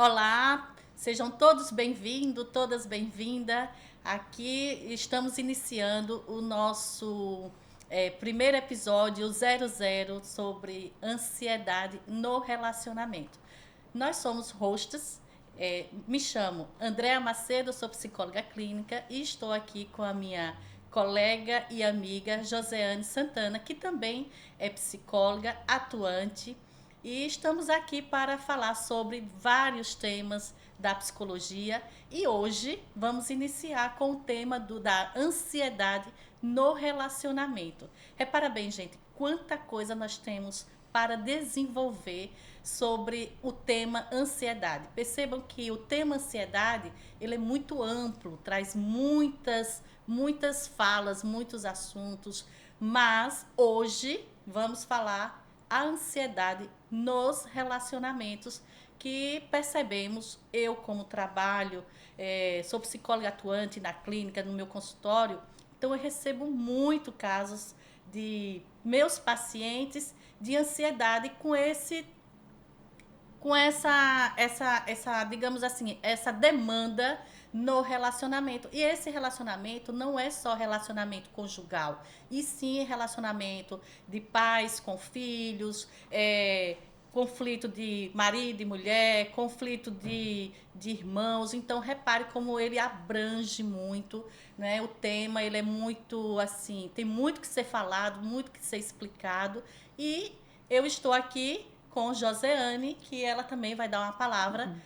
Olá, sejam todos bem-vindos, todas bem-vindas. Aqui estamos iniciando o nosso primeiro episódio 00 sobre ansiedade no relacionamento. Nós somos hosts, me chamo Andréa Macedo, sou psicóloga clínica e estou aqui com a minha colega e amiga Joseane Santana, que também é psicóloga atuante e estamos aqui para falar sobre vários temas da psicologia e hoje vamos iniciar com o tema da ansiedade no relacionamento. Repara bem, gente, quanta coisa nós temos para desenvolver sobre o tema ansiedade. Percebam que o tema ansiedade, ele é muito amplo, traz muitas falas, muitos assuntos, mas hoje vamos falar a ansiedade nos relacionamentos que percebemos, eu como trabalho, sou psicóloga atuante na clínica, no meu consultório, então eu recebo muito casos de meus pacientes de ansiedade com essa, digamos assim, essa demanda no relacionamento. E esse relacionamento não é só relacionamento conjugal, e sim relacionamento de pais com filhos, conflito de marido e mulher, conflito de irmãos. Então, repare como ele abrange muito, né? O tema, ele é muito, assim, tem muito que ser falado, muito que ser explicado. E eu estou aqui com Joseane, que ela também vai dar uma palavra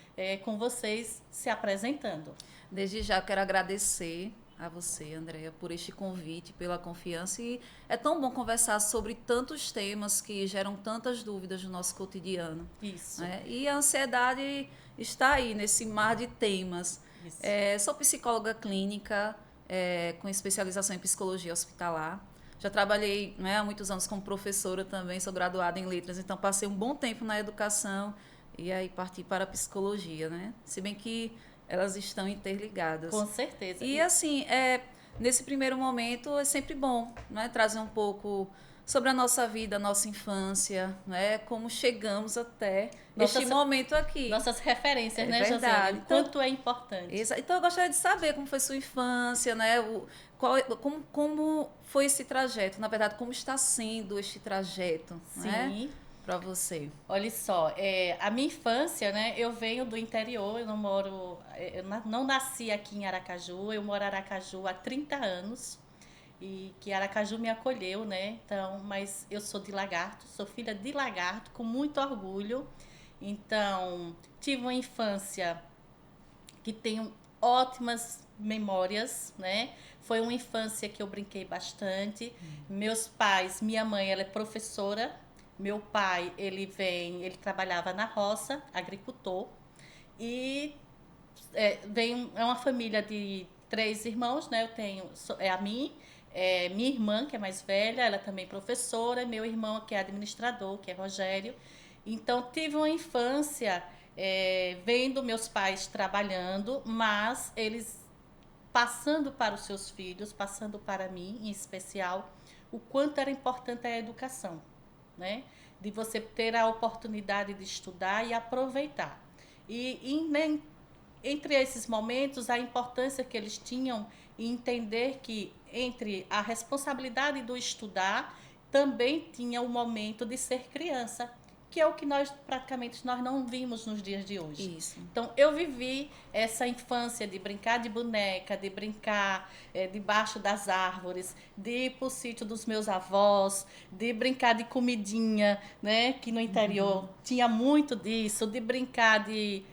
com vocês se apresentando. Desde já quero agradecer a você, Andréa, por este convite, pela confiança. E é tão bom conversar sobre tantos temas que geram tantas dúvidas no nosso cotidiano. Isso, Né? E a ansiedade está aí nesse mar de temas. isso. Sou psicóloga clínica, com especialização em psicologia hospitalar. Já trabalhei, né, há muitos anos como professora também, sou graduada em letras, então passei um bom tempo na educação e aí parti para a psicologia, né? Se bem que elas estão interligadas. Com certeza. E assim, nesse primeiro momento é sempre bom, né, trazer um pouco sobre a nossa vida, a nossa infância, né, como chegamos até este momento aqui. Nossas referências, É né, José? verdade. O quanto é importante. Então eu gostaria de saber como foi sua infância, né? Como foi esse trajeto, na verdade, como está sendo este trajeto, né? Sim. Para você. Olha só, a minha infância, né? Eu venho do interior, eu não moro, não nasci aqui em Aracaju, eu moro em Aracaju há 30 anos e que Aracaju me acolheu, né? Então, mas eu sou de Lagarto, sou filha de Lagarto, com muito orgulho. Então, tive uma infância que tenho ótimas memórias, né? Foi uma infância que eu brinquei bastante. Meus pais, minha mãe, ela é professora. Meu pai, ele trabalhava na roça, agricultor. E é uma família de três irmãos, né? Eu tenho a mim, minha irmã, que é mais velha, ela também é professora, meu irmão, que é administrador, que é Rogério. Então, tive uma infância vendo meus pais trabalhando, mas eles passando para os seus filhos, passando para mim em especial, o quanto era importante a educação, né? De você ter a oportunidade de estudar e aproveitar. E entre esses momentos, a importância que eles tinham em entender que entre a responsabilidade do estudar também tinha o momento de ser criança, que é o que nós não vimos nos dias de hoje. Isso. Então eu vivi essa infância de brincar de boneca, de brincar debaixo das árvores, de ir para o sítio dos meus avós, de brincar de comidinha, né? Que no interior tinha muito disso, de brincar de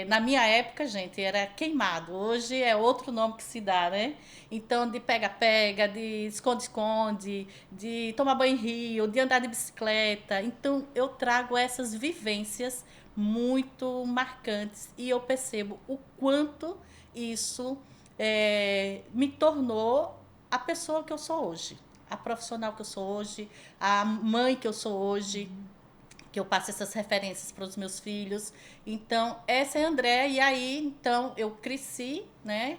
na minha época, gente, era queimado. Hoje é outro nome que se dá, né? Então, de pega-pega, de esconde-esconde, de tomar banho em rio, de andar de bicicleta. Então, eu trago essas vivências muito marcantes e eu percebo o quanto isso me tornou a pessoa que eu sou hoje, a profissional que eu sou hoje, a mãe que eu sou hoje, que eu passo essas referências para os meus filhos. Então, essa é a Andréa, e aí, então, eu cresci, né,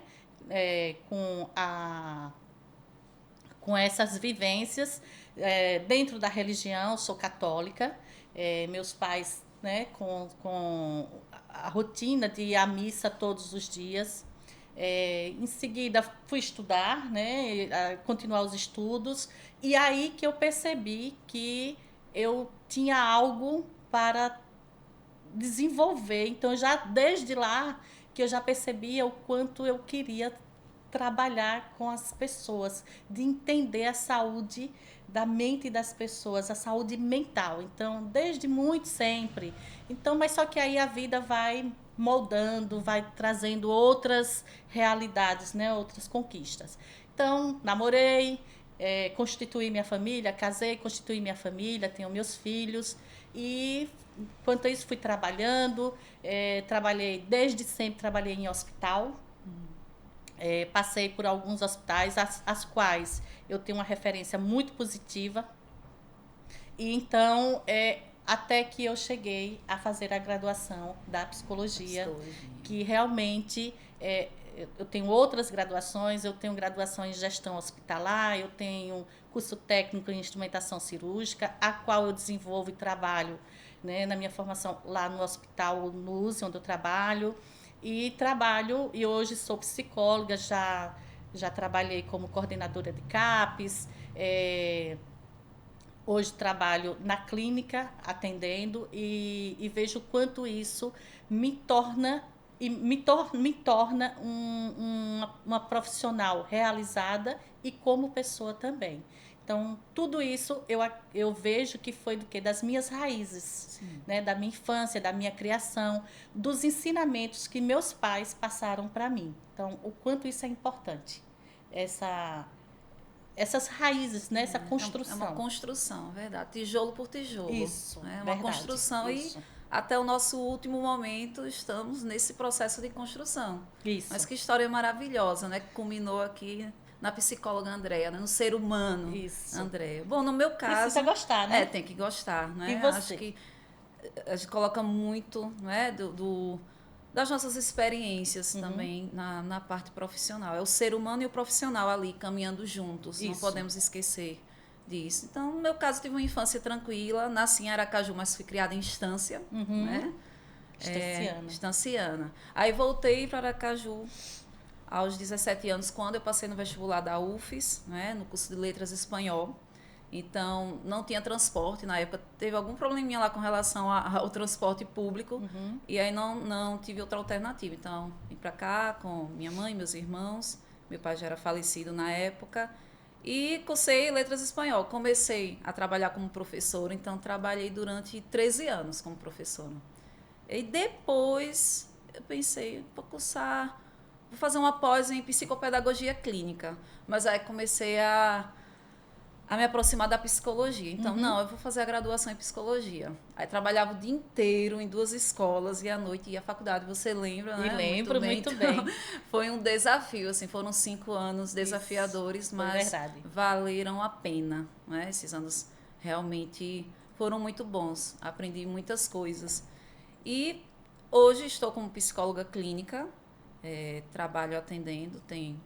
com essas vivências dentro da religião, sou católica, meus pais, né, com a rotina de ir à missa todos os dias. Em seguida, fui estudar, né, continuar os estudos, e aí que eu percebi que eu tinha algo para desenvolver. Então, já desde lá que eu já percebia o quanto eu queria trabalhar com as pessoas, de entender a saúde da mente das pessoas, a saúde mental. Então, desde muito sempre. Então, mas só que aí a vida vai moldando, vai trazendo outras realidades, né, outras conquistas. Então, namorei, constituí minha família, casei, constituí minha família, tenho meus filhos e enquanto isso fui trabalhando, trabalhei desde sempre, trabalhei em hospital. Passei por alguns hospitais, as quais eu tenho uma referência muito positiva. E então, até que eu cheguei a fazer a graduação da psicologia, que realmente eu tenho outras graduações, eu tenho graduação em gestão hospitalar, eu tenho curso técnico em instrumentação cirúrgica, a qual eu desenvolvo e trabalho, né, na minha formação lá no hospital NUSE, onde eu trabalho. E hoje sou psicóloga, já trabalhei como coordenadora de CAPES, hoje trabalho na clínica atendendo e vejo o quanto isso me torna me torna uma profissional realizada e como pessoa também. Então, tudo isso eu vejo que foi do que? Das minhas raízes, né? Da minha infância, da minha criação, dos ensinamentos que meus pais passaram para mim. Então, o quanto isso é importante. Essas raízes, né? Essa construção. É uma construção, verdade. Tijolo por tijolo. Isso, É uma verdade, construção isso. e até o nosso último momento estamos nesse processo de construção. Isso. Mas que história maravilhosa, né? Que culminou aqui na psicóloga Andréa, né? No ser humano, Isso. Andréa. Bom, no meu caso... Precisa gostar, né? Tem que gostar, né? E você? Acho que a gente coloca muito, né, das nossas experiências também na parte profissional. É o ser humano e o profissional ali caminhando juntos. Isso. Não podemos esquecer disso. Então, no meu caso, tive uma infância tranquila. Nasci em Aracaju, mas fui criada em Estância. Né? Estanciana. Aí voltei para Aracaju aos 17 anos, quando eu passei no vestibular da UFES, né, no curso de Letras Espanhol. Então, não tinha transporte. Na época, teve algum probleminha lá com relação ao transporte público. E aí, não tive outra alternativa. Então, vim para cá com minha mãe, meus irmãos. Meu pai já era falecido na época. E cursei Letras Espanhol. Comecei a trabalhar como professora. Então, trabalhei durante 13 anos como professora. E depois, eu pensei, vou fazer uma pós em psicopedagogia clínica. Mas aí comecei a me aproximar da psicologia. Então, não, eu vou fazer a graduação em psicologia. Aí trabalhava o dia inteiro em 2 escolas e à noite ia à faculdade. Você lembra, né? E lembro muito bem. Então, foi um desafio, assim, foram 5 anos desafiadores, mas valeram a pena, né? Esses anos realmente foram muito bons. Aprendi muitas coisas. E hoje estou como psicóloga clínica, trabalho atendendo, tem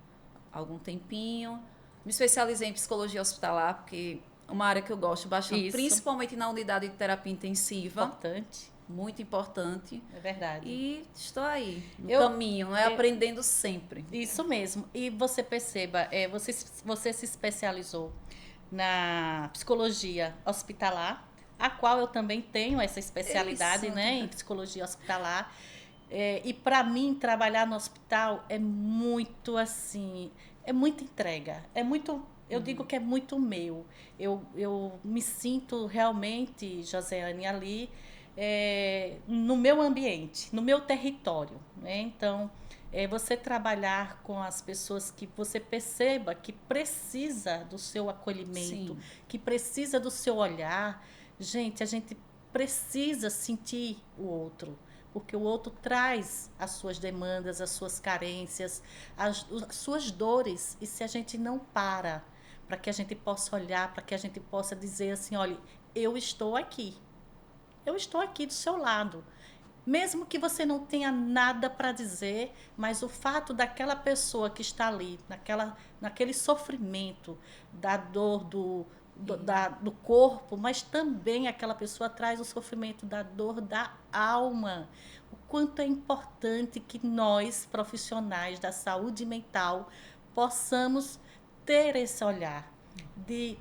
algum tempinho. Me especializei em psicologia hospitalar, porque é uma área que eu gosto bastante, principalmente na unidade de terapia intensiva. Importante. Muito importante. É verdade. E estou aí, no caminho, né? Aprendendo sempre. Isso mesmo. E você perceba, você se especializou na psicologia hospitalar, a qual eu também tenho essa especialidade, né, em psicologia hospitalar. E para mim, trabalhar no hospital é muito assim... É muita entrega, eu digo que é muito meu. Eu me sinto realmente, Josiane, ali no meu ambiente, no meu território. Né? Então, você trabalhar com as pessoas que você perceba que precisa do seu acolhimento, que precisa do seu olhar. Gente, a gente precisa sentir o outro. Porque o outro traz as suas demandas, as suas carências, as suas dores. E se a gente não para que a gente possa olhar, para que a gente possa dizer assim, olha, eu estou aqui do seu lado. Mesmo que você não tenha nada para dizer, mas o fato daquela pessoa que está ali, naquele sofrimento, da dor do corpo, mas também aquela pessoa traz o sofrimento da dor da alma. O quanto é importante que nós, profissionais da saúde mental, possamos ter esse olhar, de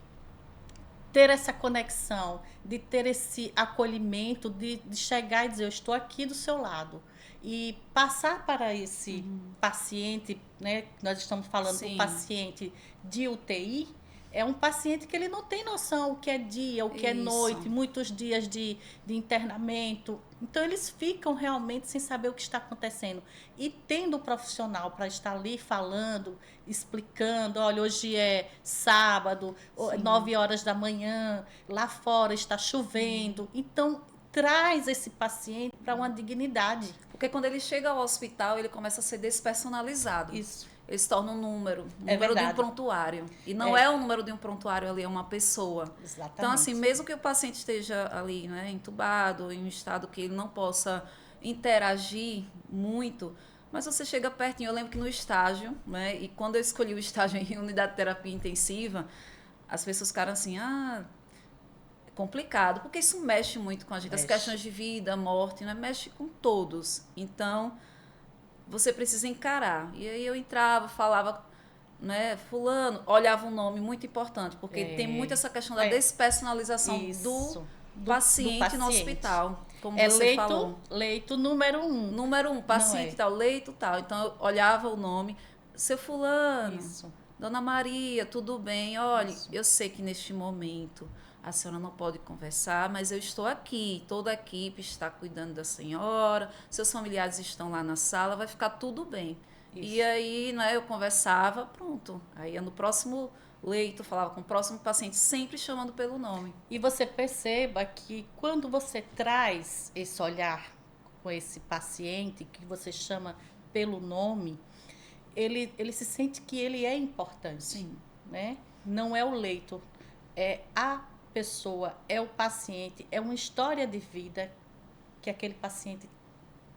ter essa conexão, de ter esse acolhimento, de chegar e dizer, eu estou aqui do seu lado. E passar para esse paciente, né, nós estamos falando do Sim. paciente de UTI, é um paciente que ele não tem noção o que é dia, o que é noite, muitos dias de internamento. Então, eles ficam realmente sem saber o que está acontecendo. E tendo o profissional para estar ali falando, explicando, olha, hoje é sábado, 9 horas da manhã, lá fora está chovendo. Então, traz esse paciente para uma dignidade. Porque quando ele chega ao hospital, ele começa a ser despersonalizado. Isso. Ele se torna um número É de um verdade. prontuário. E não é o número de um prontuário ali, é uma pessoa. Exatamente. Então, assim, mesmo que o paciente esteja ali, né, entubado, em um estado que ele não possa interagir muito, mas você chega pertinho. Eu lembro que no estágio, né, e quando eu escolhi o estágio em unidade de terapia intensiva, as pessoas ficaram assim, é complicado, porque isso mexe muito com a gente. As questões de vida, morte, né, mexe com todos. Então, você precisa encarar. E aí eu entrava, falava, né, fulano, olhava um nome muito importante, porque tem muito essa questão da despersonalização do paciente no hospital, como você falou. Leito número 1. Número 1, paciente tal, leito tal. Então eu olhava o nome, seu fulano, Dona Maria, tudo bem? Olha, eu sei que neste momento a senhora não pode conversar, mas eu estou aqui, toda a equipe está cuidando da senhora, seus familiares estão lá na sala, vai ficar tudo bem. Isso. E aí, né, eu conversava, pronto. Aí ia no próximo leito, falava com o próximo paciente, sempre chamando pelo nome. E você perceba que quando você traz esse olhar com esse paciente, que você chama pelo nome, ele se sente que ele é importante. Sim. Né? Não é o leito, é a pessoa, é o paciente, é uma história de vida que aquele paciente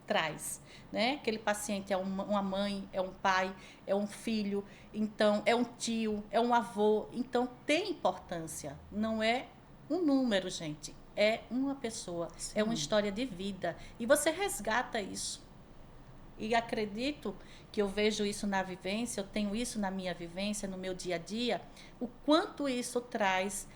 traz, né? Aquele paciente é uma mãe, é um pai, é um filho, então é um tio, é um avô, então tem importância, não é um número, gente, é uma pessoa, é uma história de vida e você resgata isso. E acredito que eu vejo isso na vivência, eu tenho isso na minha vivência, no meu dia a dia, o quanto isso traz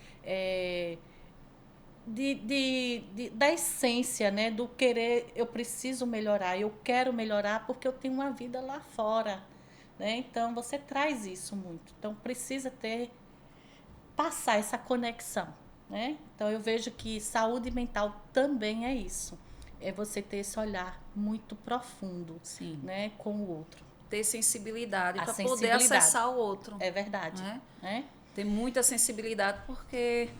da essência, né? Do querer, eu preciso melhorar, eu quero melhorar porque eu tenho uma vida lá fora. Né? Então, você traz isso muito. Então, precisa passar essa conexão. Né? Então, eu vejo que saúde mental também é isso. É você ter esse olhar muito profundo, né, com o outro. Ter sensibilidade para poder acessar o outro. É verdade. Né? Ter muita sensibilidade porque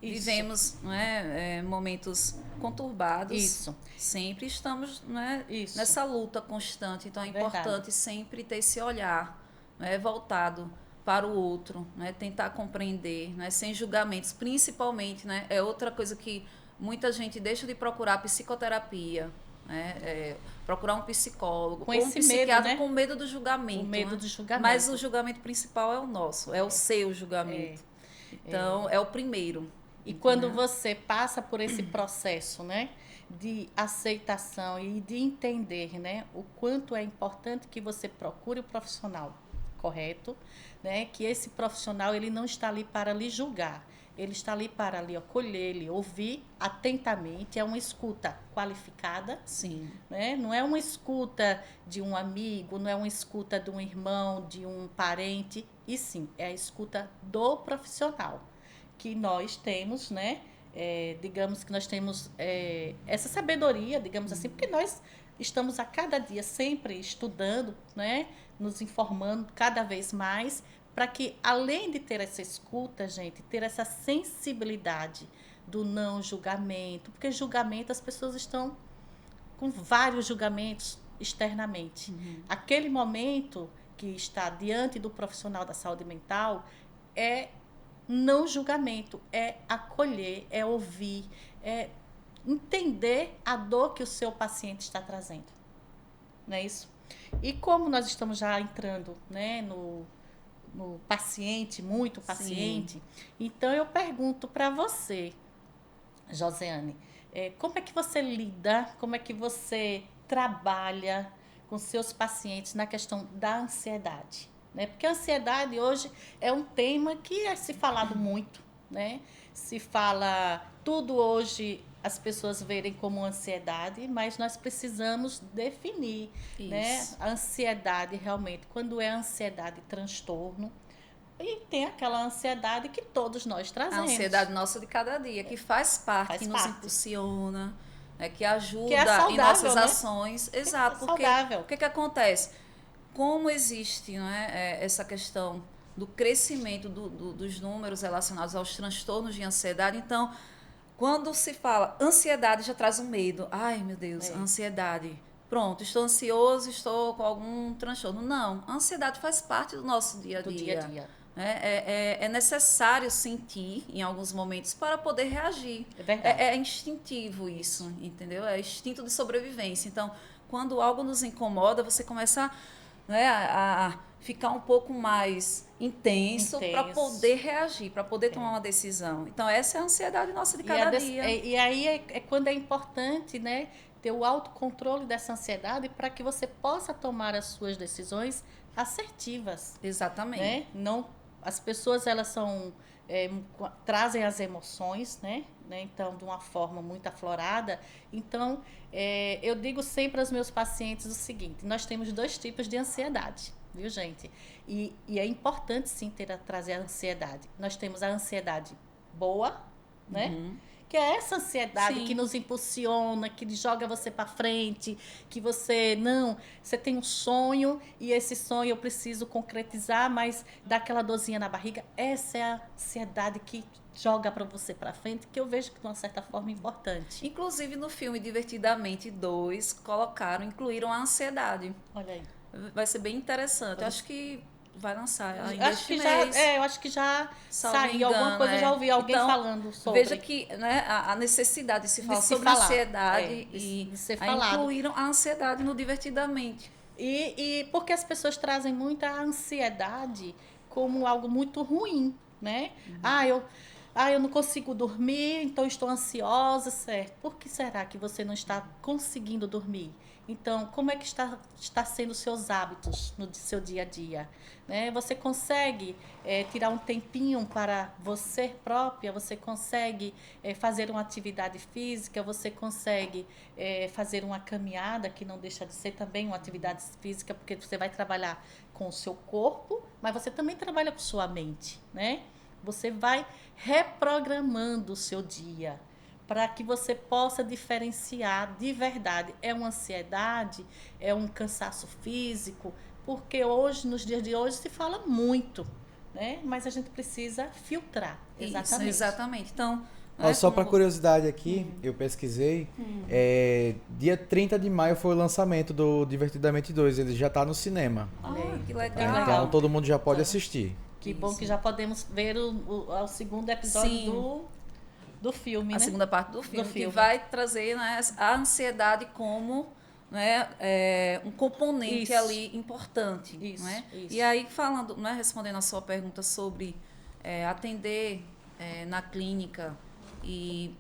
vivemos, né, momentos conturbados. Isso. Sempre estamos, né, nessa luta constante. Então é importante sempre ter esse olhar, né, voltado para o outro, né, tentar compreender, né, sem julgamentos. Principalmente, né, é outra coisa que muita gente deixa de procurar psicoterapia, né? Procurar um psicólogo, com ou um psiquiatra, medo, né? Com medo do julgamento. Com medo do julgamento. Mas o julgamento principal é o nosso, é o seu julgamento. Então, é o primeiro. E quando você passa por esse processo, né, de aceitação e de entender, né, o quanto é importante que você procure o profissional correto, né, que esse profissional ele não está ali para lhe julgar. Ele está ali para lhe acolher, lhe ouvir atentamente. É uma escuta qualificada. Sim. Né? Não é uma escuta de um amigo, não é uma escuta de um irmão, de um parente. E sim, é a escuta do profissional. Que nós temos, né? Digamos que nós temos essa sabedoria, digamos assim, porque nós estamos a cada dia sempre estudando, né? Nos informando cada vez mais, para que, além de ter essa escuta, gente, ter essa sensibilidade do não julgamento, porque julgamento, as pessoas estão com vários julgamentos externamente. Aquele momento que está diante do profissional da saúde mental é não julgamento, é acolher, é ouvir, é entender a dor que o seu paciente está trazendo. Não é isso? E como nós estamos já entrando, né, no paciente, muito paciente, então eu pergunto para você, Josiane, como é que você lida, como é que você trabalha com seus pacientes na questão da ansiedade, né? Porque a ansiedade hoje é um tema que é se falado muito, né? Se fala tudo hoje, as pessoas verem como ansiedade, mas nós precisamos definir, né? Isso. A ansiedade realmente, quando é ansiedade, transtorno, e tem aquela ansiedade que todos nós A trazemos. ansiedade nossa de cada dia, que faz parte, Faz que nos parte. impulsiona, né, que ajuda Que é em saudável, nossas né? ações. Exato, porque saudável. o que acontece? Como existe, né, essa questão do crescimento dos números relacionados aos transtornos de ansiedade, então, quando se fala ansiedade, já traz um medo. Ai, meu Deus, ansiedade. Pronto, estou ansioso, estou com algum transtorno. Não, a ansiedade faz parte do nosso dia a dia. Do dia a dia. É necessário sentir em alguns momentos para poder reagir. É verdade. É instintivo isso, entendeu? É instinto de sobrevivência. Então, quando algo nos incomoda, você começa, né, a ficar um pouco mais intenso para poder reagir, para poder tomar uma decisão. Então, essa é a ansiedade nossa de cada dia. E aí é quando é importante, né, ter o autocontrole dessa ansiedade para que você possa tomar as suas decisões assertivas. Exatamente. Né? Não, as pessoas, elas são... trazem as emoções, né? Então, de uma forma muito aflorada. Então, eu digo sempre aos meus pacientes o seguinte: nós temos 2 tipos de ansiedade, viu, gente? E é importante, sim, trazer a ansiedade. Nós temos a ansiedade boa, né? Que é essa ansiedade que nos impulsiona, que joga você para frente, que você tem um sonho e esse sonho eu preciso concretizar, mas dá aquela dorzinha na barriga. Essa é a ansiedade que joga para você para frente, que eu vejo que de uma certa forma é importante. Inclusive no filme Divertidamente 2, incluíram a ansiedade. Olha aí. Vai ser bem interessante. Eu acho que vai lançar ainda acho este que mês. eu acho que já saiu alguma coisa, eu já ouvi alguém então, falando sobre. Veja que, né, a necessidade de se falar sobre ansiedade de ser incluíram a ansiedade no Divertidamente. E porque as pessoas trazem muita ansiedade como algo muito ruim, né? Eu não consigo dormir, então estou ansiosa, certo? Por que será que você não está conseguindo dormir? Então, como é que está sendo os seus hábitos no seu dia a dia? Né? Você consegue tirar um tempinho para você própria? Você consegue fazer uma atividade física? Você consegue fazer uma caminhada, que não deixa de ser também uma atividade física, porque você vai trabalhar com o seu corpo, mas você também trabalha com sua mente, né? Você vai reprogramando o seu dia para que você possa diferenciar de verdade. É uma ansiedade? É um cansaço físico? Porque hoje, nos dias de hoje, se fala muito, né? Mas a gente precisa filtrar. Exatamente. Isso, exatamente. Então, só para curiosidade aqui, eu pesquisei, dia 30 de maio foi o lançamento do Divertidamente 2, ele já está no cinema. Que legal. Então todo mundo já pode assistir. Que bom que já podemos ver o segundo episódio do filme, a né? segunda parte do filme, que vai trazer, né, a ansiedade como, né, um componente ali importante. Isso, né? isso. E aí, falando, né, respondendo a sua pergunta sobre atender na clínica e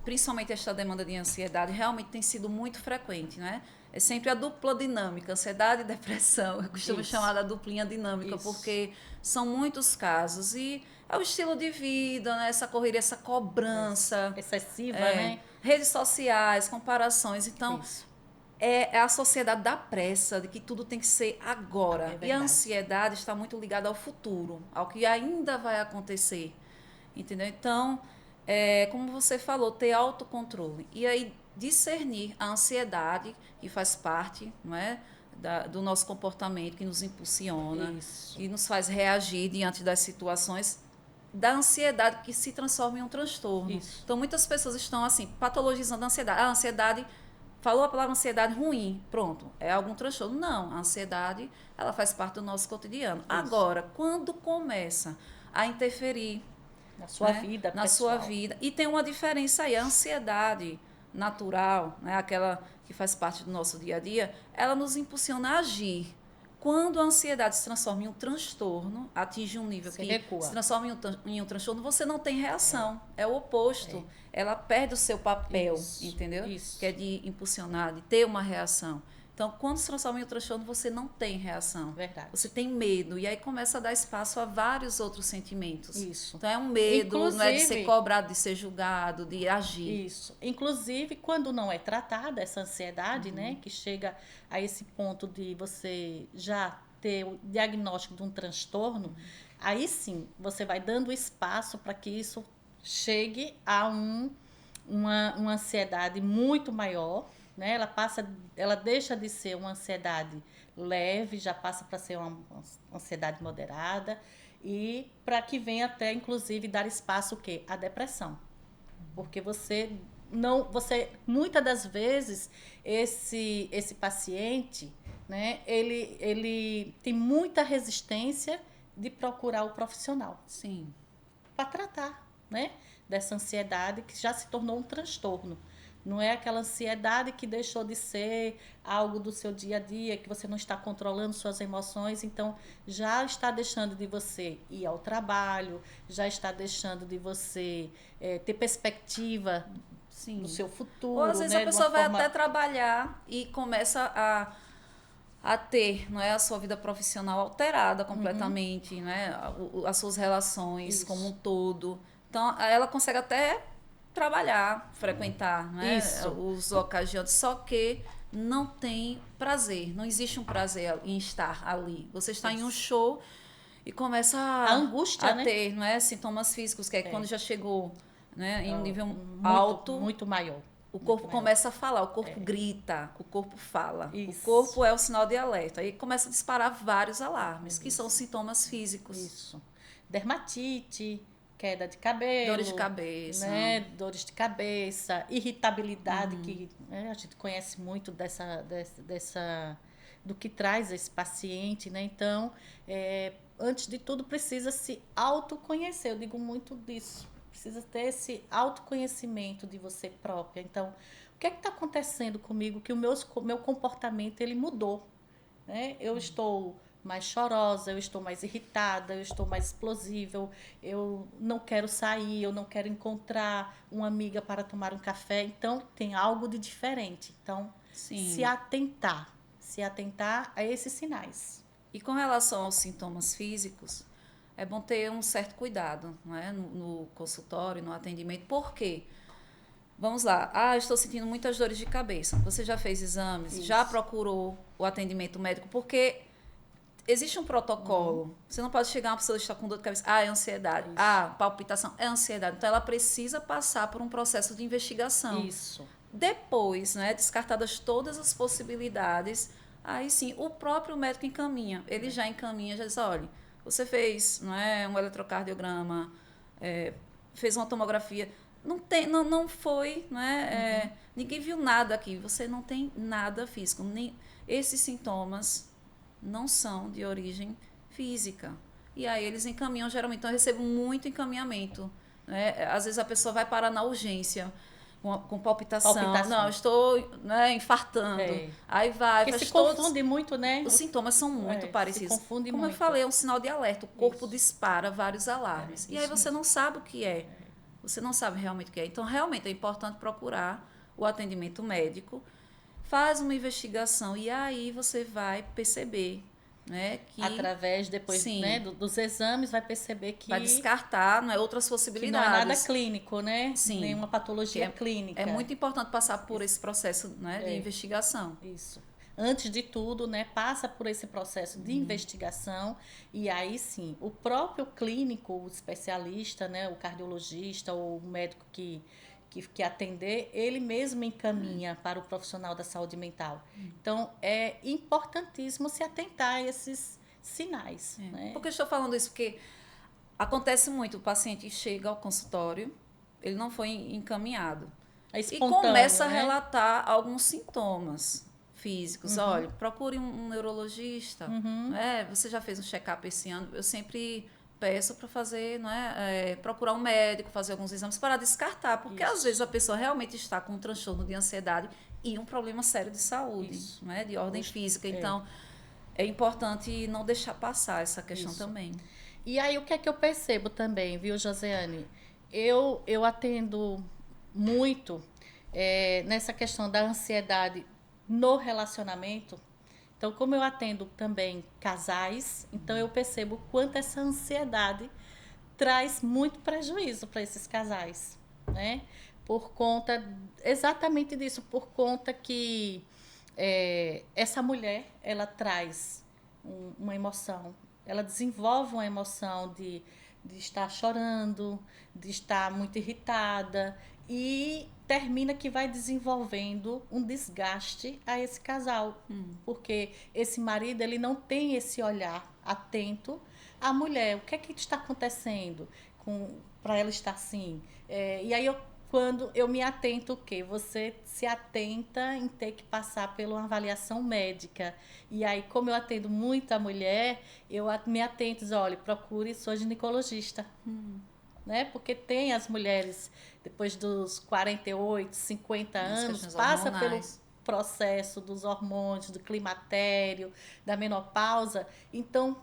principalmente esta demanda de ansiedade, realmente tem sido muito frequente, né? É sempre a dupla dinâmica, ansiedade e depressão. Eu costumo chamar da duplinha dinâmica, porque são muitos casos. E é o estilo de vida, né? Essa correria, essa cobrança. Excessiva, né? Redes sociais, comparações. Então, é a sociedade da pressa, de que tudo tem que ser agora. E a ansiedade está muito ligada ao futuro, ao que ainda vai acontecer. Entendeu? Então, como você falou, ter autocontrole. E aí, discernir a ansiedade, que faz parte, não é, do nosso comportamento, que nos impulsiona, que nos faz reagir diante das situações, da ansiedade que se transforma em um transtorno. Então, muitas pessoas estão assim, patologizando a ansiedade. A ansiedade, falou a palavra ansiedade ruim, pronto, é algum transtorno. Não, a ansiedade, ela faz parte do nosso cotidiano. Agora, quando começa a interferir na sua vida, na sua vida, e tem uma diferença aí, a ansiedade natural, né, aquela que faz parte do nosso dia a dia, ela nos impulsiona a agir. Quando a ansiedade se transforma em um transtorno, atinge um nível que se transforma em um transtorno, você não tem reação. É o oposto. Ela perde o seu papel, Isso, entendeu? isso. Que é de impulsionar, de ter uma reação. Então, quando se transforma em um transtorno, você não tem reação. Verdade. Você tem medo. E aí começa a dar espaço a vários outros sentimentos. Isso. Então, é um medo, não é de ser Inclusive- cobrado, de ser julgado, de agir. Isso. Inclusive, quando não é tratada essa ansiedade, né, que chega a esse ponto de você já ter o diagnóstico de um transtorno, aí sim, você vai dando espaço para que isso chegue a uma ansiedade muito maior, né? Ela deixa de ser uma ansiedade leve, já passa para ser uma ansiedade moderada e para que venha até, inclusive, dar espaço o quê? À depressão. Porque você muitas das vezes esse paciente, né, ele tem muita resistência de procurar o profissional Sim. para tratar, né, dessa ansiedade que já se tornou um transtorno. Não é aquela ansiedade que deixou de ser algo do seu dia a dia, que você não está controlando suas emoções, então já está deixando de você ir ao trabalho, já está deixando de você ter perspectiva Sim. no seu futuro. Ou às vezes né, a de uma pessoa vai forma- até trabalhar e começa a ter, não é, a sua vida profissional alterada completamente, né? As suas relações Isso. como um todo. Então, ela consegue até trabalhar, frequentar, né? Isso. Os locais de ócio, só que não tem prazer, não existe um prazer em estar ali. Você está em um show e começa A angústia, a né? ter, não é, sintomas físicos, que é quando já chegou, né, em um nível muito, alto, muito maior. o corpo Muito maior. começa a falar, o corpo grita, o corpo fala. Isso. O corpo é o sinal de alerta. Aí começa a disparar vários alarmes, que são sintomas físicos. Isso. Dermatite, queda de cabelo. Dores de cabeça. Né? Dores de cabeça, irritabilidade, que né, a gente conhece muito do que traz esse paciente, né? Então, antes de tudo, precisa se autoconhecer. Eu digo muito disso. Precisa ter esse autoconhecimento de você própria. Então, o que é que está acontecendo comigo que o meu comportamento ele mudou? Né? Eu estou mais chorosa, eu estou mais irritada, eu estou mais explosível, eu não quero sair, eu não quero encontrar uma amiga para tomar um café. Então, tem algo de diferente. Então, Sim. se atentar a esses sinais. E com relação aos sintomas físicos, é bom ter um certo cuidado, não é? No consultório, no atendimento. Por quê? Vamos lá. Estou sentindo muitas dores de cabeça. Você já fez exames? Isso. Já procurou o atendimento médico? Porque existe um protocolo. Você não pode chegar uma pessoa que está com dor de cabeça. É ansiedade. Isso. Palpitação. É ansiedade. Então, ela precisa passar por um processo de investigação. Isso. Depois, né, descartadas todas as possibilidades, aí sim, o próprio médico encaminha. Ele já encaminha, já diz, olha, você fez, não é, um eletrocardiograma, fez uma tomografia, não foi, não é, ninguém viu nada aqui, você não tem nada físico. Nem, esses sintomas não são de origem física. E aí eles encaminham, geralmente, então eu recebo muito encaminhamento. Né? Às vezes a pessoa vai parar na urgência, com palpitação. Não, estou, né, infartando. Aí vai, porque faz se todos... confunde muito, né? Os sintomas são muito parecidos. Se confunde Como muito. eu falei, é um sinal de alerta. O corpo Isso. dispara vários alarmes. E aí você não sabe o que é. Você não sabe realmente o que é. Então, realmente, é importante procurar o atendimento médico, faz uma investigação e aí você vai perceber, né, que... Através, depois, né, dos exames, vai perceber que... Vai descartar, não é, outras que possibilidades. não é nada clínico, né? Sim. Nenhuma patologia clínica. É muito importante passar por esse processo, né, de investigação. Isso. Antes de tudo, né, passa por esse processo de investigação e aí sim, o próprio clínico, o especialista, né, o cardiologista ou o médico que atender, ele mesmo encaminha para o profissional da saúde mental. Então, é importantíssimo se atentar a esses sinais. Né? Por que eu estou falando isso? Porque acontece muito, o paciente chega ao consultório, ele não foi encaminhado. É e começa a né? relatar alguns sintomas físicos. Olha, procure um neurologista. Você já fez um check-up esse ano? Eu sempre peço para fazer, procurar um médico, fazer alguns exames para descartar, porque às vezes a pessoa realmente está com um transtorno de ansiedade e um problema sério de saúde, de ordem física. Então, é importante não deixar passar essa questão também. E aí, o que é que eu percebo também, viu, Josiane? Eu atendo muito nessa questão da ansiedade no relacionamento. Então, como eu atendo também casais, então eu percebo quanto essa ansiedade traz muito prejuízo para esses casais, né? Por conta exatamente disso, por conta que essa mulher, ela traz uma emoção, ela desenvolve uma emoção de estar chorando, de estar muito irritada e termina que vai desenvolvendo um desgaste a esse casal, porque esse marido ele não tem esse olhar atento à mulher, o que é que está acontecendo para ela estar assim? E aí quando eu me atento, o quê? Você se atenta em ter que passar por uma avaliação médica. E aí, como eu atendo muita mulher, eu me atento e digo, olha, procure sua ginecologista. Né? Porque tem as mulheres, depois dos 48, 50 anos, passa pelo processo dos hormônios, do climatério, da menopausa. Então,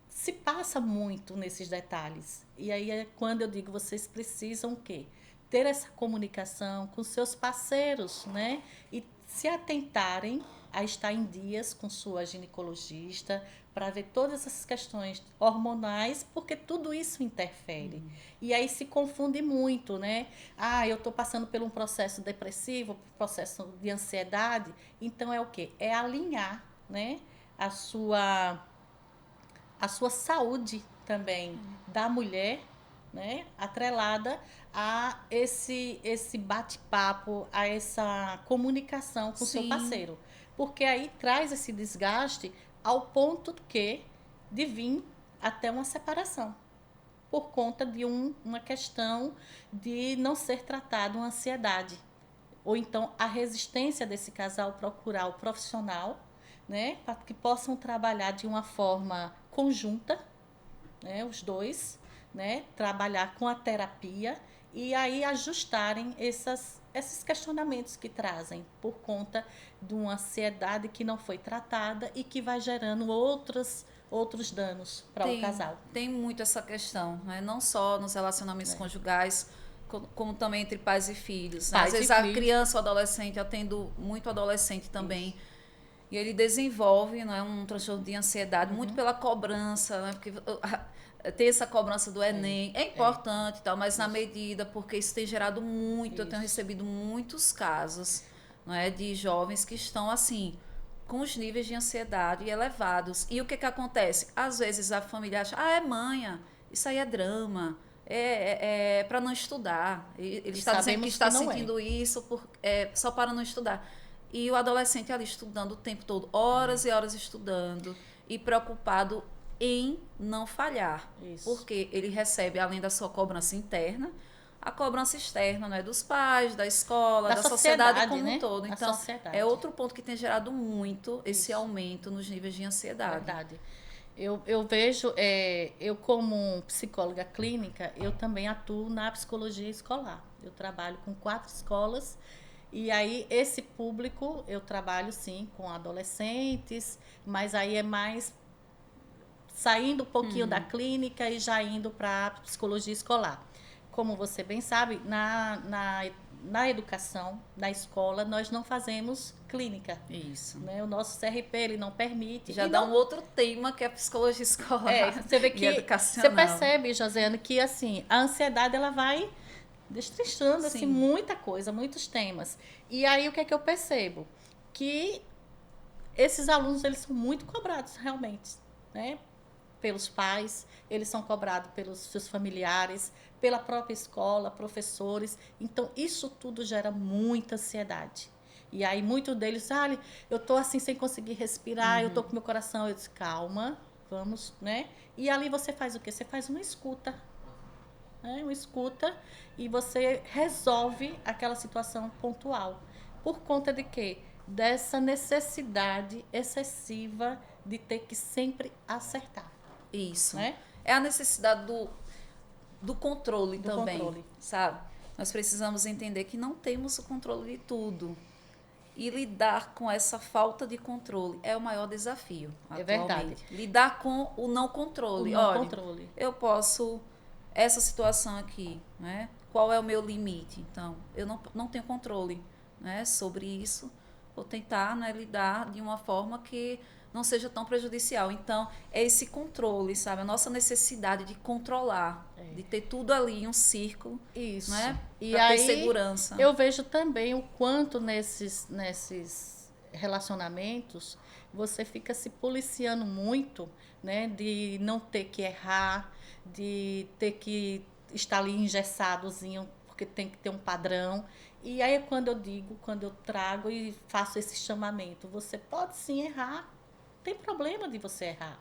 se passa muito nesses detalhes. E aí é quando eu digo, vocês precisam o quê? Ter essa comunicação com seus parceiros, né? E se atentarem a estar em dias com sua ginecologista para ver todas essas questões hormonais, porque tudo isso interfere. E aí se confunde muito, né? Eu estou passando por um processo depressivo, processo de ansiedade. Então é o quê? É alinhar, né? A sua saúde também da mulher, né, atrelada a esse bate-papo, a essa comunicação com o seu parceiro. Porque aí traz esse desgaste ao ponto de vir até uma separação. Por conta de uma questão de não ser tratada uma ansiedade. Ou então a resistência desse casal procurar o profissional, né, para que possam trabalhar de uma forma conjunta, né, os dois, né, trabalhar com a terapia e aí ajustarem esses questionamentos que trazem por conta de uma ansiedade que não foi tratada e que vai gerando outros danos para o casal. Tem muito essa questão, né? Não só nos relacionamentos conjugais, como também entre pais e filhos. Né? Às vezes a criança ou adolescente, eu atendo muito adolescente também, isso. E ele desenvolve, não é, um transtorno de ansiedade muito pela cobrança, né? Porque ter essa cobrança do Enem é importante e tal, mas na medida, porque isso tem gerado muito, eu tenho recebido muitos casos, não é, de jovens que estão assim, com os níveis de ansiedade elevados. E o que acontece? Às vezes a família acha, é manha, isso aí é drama, é para não estudar. Ele está dizendo que está sentindo isso só para não estudar. E o adolescente ali estudando o tempo todo, horas e horas estudando, e preocupado em não falhar. Isso. Porque ele recebe, além da sua cobrança interna, a cobrança externa, né, dos pais, da escola, da sociedade como um todo. Então, é outro ponto que tem gerado muito esse aumento nos níveis de ansiedade. Verdade. Eu vejo, eu como psicóloga clínica, eu também atuo na psicologia escolar. Eu trabalho com 4 escolas. E aí, esse público, eu trabalho, sim, com adolescentes, mas aí é mais saindo um pouquinho da clínica e já indo para a psicologia escolar. Como você bem sabe, na educação, na escola, nós não fazemos clínica. Isso. Né? O nosso CRP, ele não permite. Já dá um outro tema, que é a psicologia escolar você vê que, educacional. Você percebe, Josiane, que assim, a ansiedade, ela vai destrinchando assim, muita coisa, muitos temas. E aí, o que é que eu percebo? Que esses alunos, eles são muito cobrados, realmente, né? Pelos pais, eles são cobrados pelos seus familiares, pela própria escola, professores. Então, isso tudo gera muita ansiedade. E aí, muitos deles, eu estou assim, sem conseguir respirar, eu estou com meu coração. Eu disse, calma, vamos, né? E ali você faz o quê? Você faz uma escuta. Uma escuta e você resolve aquela situação pontual. Por conta de quê? Dessa necessidade excessiva de ter que sempre acertar. Isso. Né? É a necessidade do controle também, sabe? Nós precisamos entender que não temos o controle de tudo. E lidar com essa falta de controle é o maior desafio atualmente. É verdade. Lidar com o não controle. Controle. Eu posso... Essa situação aqui, né? qual é o meu limite. Então, eu não tenho controle, né, sobre isso. Vou tentar, né, lidar de uma forma que não seja tão prejudicial. Então, é esse controle, sabe? A nossa necessidade de controlar, de ter tudo ali em um círculo, Isso. né? E Para ter aí segurança. eu vejo também o quanto nesses relacionamentos você fica se policiando muito, né? De não ter que errar, de ter que estar ali engessadozinho, porque tem que ter um padrão. E aí é quando eu digo, quando eu trago e faço esse chamamento, você pode sim errar, não tem problema de você errar.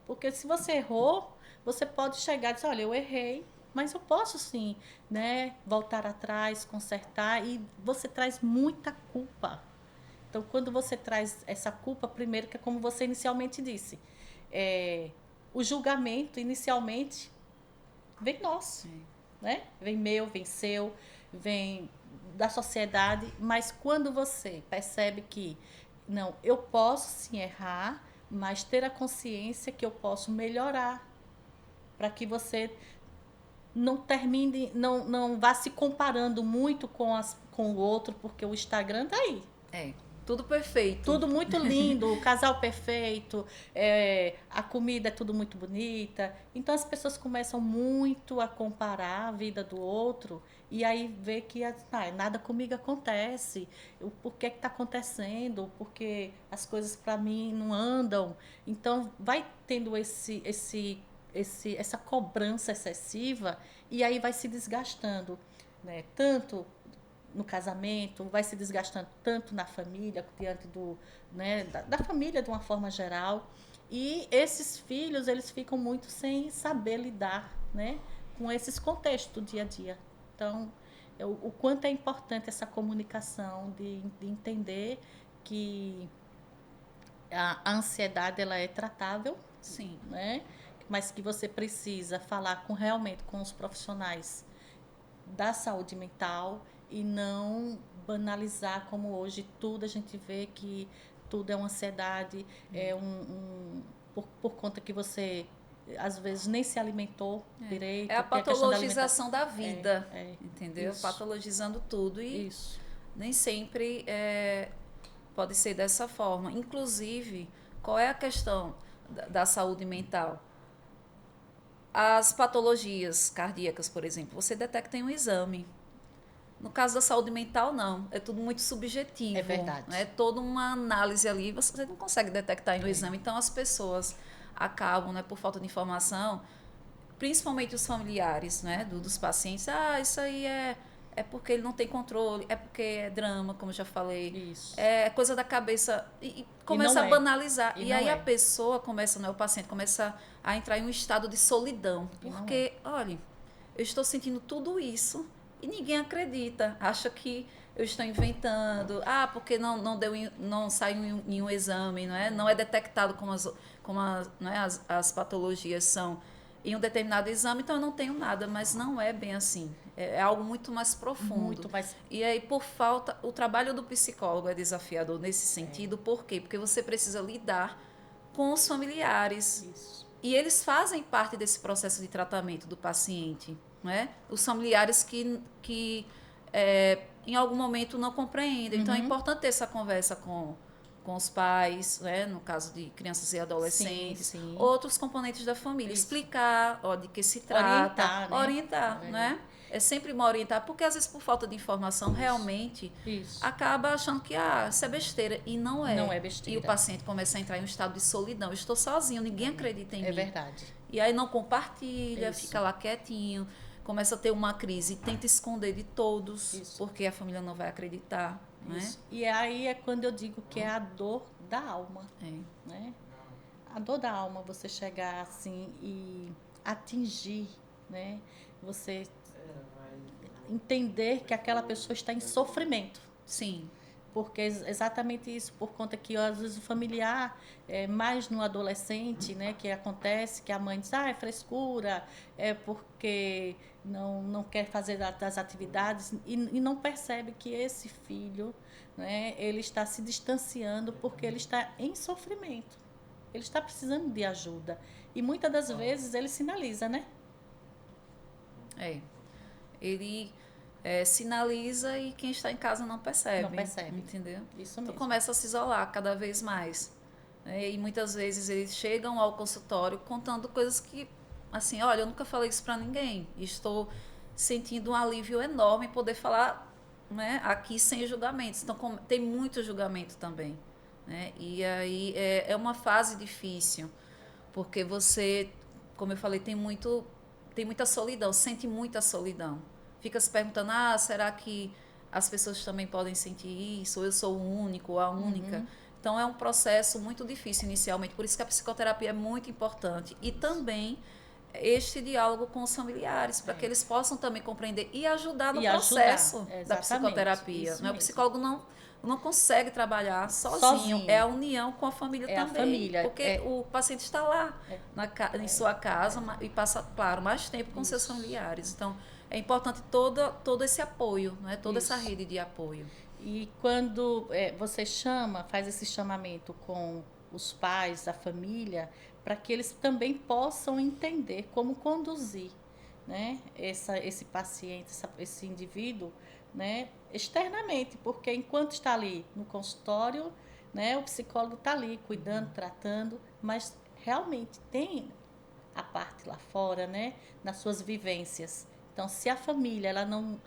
Porque se você errou, você pode chegar e dizer, olha, eu errei, mas eu posso sim, né, voltar atrás, consertar, e você traz muita culpa. Então, quando você traz essa culpa, primeiro, que é como você inicialmente disse, o julgamento, inicialmente, vem nosso, né? Vem meu, vem seu, vem da sociedade, mas quando você percebe que, não, eu posso sim errar, mas ter a consciência que eu posso melhorar, para que você não termine, não vá se comparando muito com o outro, porque o Instagram tá aí. É, tudo perfeito. Tudo muito lindo, o casal perfeito, a comida é tudo muito bonita. Então as pessoas começam muito a comparar a vida do outro e aí vê que nada comigo acontece. Por que está acontecendo? Porque as coisas para mim não andam. Então vai tendo essa cobrança excessiva e aí vai se desgastando, né? Tanto no casamento, vai se desgastando tanto na família, diante né, da família de uma forma geral. E esses filhos, eles ficam muito sem saber lidar, né, com esses contextos do dia a dia. Então, o quanto é importante essa comunicação, de entender que a ansiedade ela é tratável, Sim, né, mas que você precisa falar realmente com os profissionais da saúde mental e não banalizar como hoje tudo a gente vê que tudo é uma ansiedade, por conta que você às vezes nem se alimentou direito, é a tem a questão da alimentação. patologização da vida, É, entendeu? isso. Patologizando tudo e Isso. nem sempre pode ser dessa forma. Inclusive, qual é a questão da saúde mental? As patologias cardíacas, por exemplo, você detecta em um exame. No caso da saúde mental, não. É tudo muito subjetivo. É verdade. É toda uma análise ali, você não consegue detectar em um exame. Então, as pessoas acabam, né, por falta de informação, principalmente os familiares, né, dos pacientes. Isso aí é porque ele não tem controle, é porque é drama, como eu já falei. Isso. É coisa da cabeça. E começa a banalizar. E aí a pessoa começa, né, o paciente começa a entrar em um estado de solidão. Porque, olha, eu estou sentindo tudo isso e ninguém acredita. Acha que eu estou inventando. Porque não saiu em um exame, não é? Não é detectado não é, as patologias são em um determinado exame, então eu não tenho nada, mas não é bem assim. É algo muito mais profundo. Muito mais... E aí, por falta, o trabalho do psicólogo é desafiador nesse sentido. Por quê? Porque você precisa lidar com os familiares. Isso. E eles fazem parte desse processo de tratamento do paciente. Né? Os familiares que em algum momento não compreendem. Então, é importante ter essa conversa com os pais, né? No caso de crianças e adolescentes, sim. outros componentes da família, explicar de que se trata, orientar, né? É sempre bom orientar, porque às vezes por falta de informação realmente acaba achando que isso é besteira, e não é. Não é besteira. E o paciente começa a entrar em um estado de solidão. Eu estou sozinho, ninguém acredita em mim. É verdade. E aí não compartilha, fica lá quietinho, começa a ter uma crise, tenta esconder de todos, porque a família não vai acreditar. Né? E aí é quando eu digo que é a dor da alma. Né? A dor da alma, você chegar assim e atingir, né? Você entender que aquela pessoa está em sofrimento. Sim. Porque exatamente isso, por conta que às vezes o familiar, mais no adolescente, né, que acontece, que a mãe diz, é frescura, é porque não quer fazer das atividades, e não percebe que esse filho, né, ele está se distanciando porque ele está em sofrimento. Ele está precisando de ajuda. E muitas das vezes ele sinaliza, né? ele sinaliza e quem está em casa não percebe. Não percebe. Entendeu? Isso Então mesmo. começa a se isolar cada vez mais. E muitas vezes eles chegam ao consultório contando coisas que, assim, olha, eu nunca falei isso para ninguém. E estou sentindo um alívio enorme em poder falar, né, aqui sem julgamentos. Então tem muito julgamento também. Né? E aí é uma fase difícil, porque você, como eu falei, tem muita solidão, sente muita solidão. Fica se perguntando, será que as pessoas também podem sentir isso? Ou eu sou o único ou a única? Então é um processo muito difícil inicialmente, por isso que a psicoterapia é muito importante. E também este diálogo com os familiares, para que eles possam também compreender e ajudar no processo da psicoterapia. Né? O psicólogo não consegue trabalhar sozinho. É a união com a família também. A família. Porque o paciente está lá em sua casa e passa, claro, mais tempo com seus familiares. Então, é importante todo esse apoio, né? Toda essa rede de apoio. E quando você faz esse chamamento com os pais, a família, para que eles também possam entender como conduzir, né, esse paciente, esse indivíduo, né, externamente, porque enquanto está ali no consultório, né, o psicólogo está ali cuidando, tratando, mas realmente tem a parte lá fora, né, nas suas vivências. Então, se a família ela não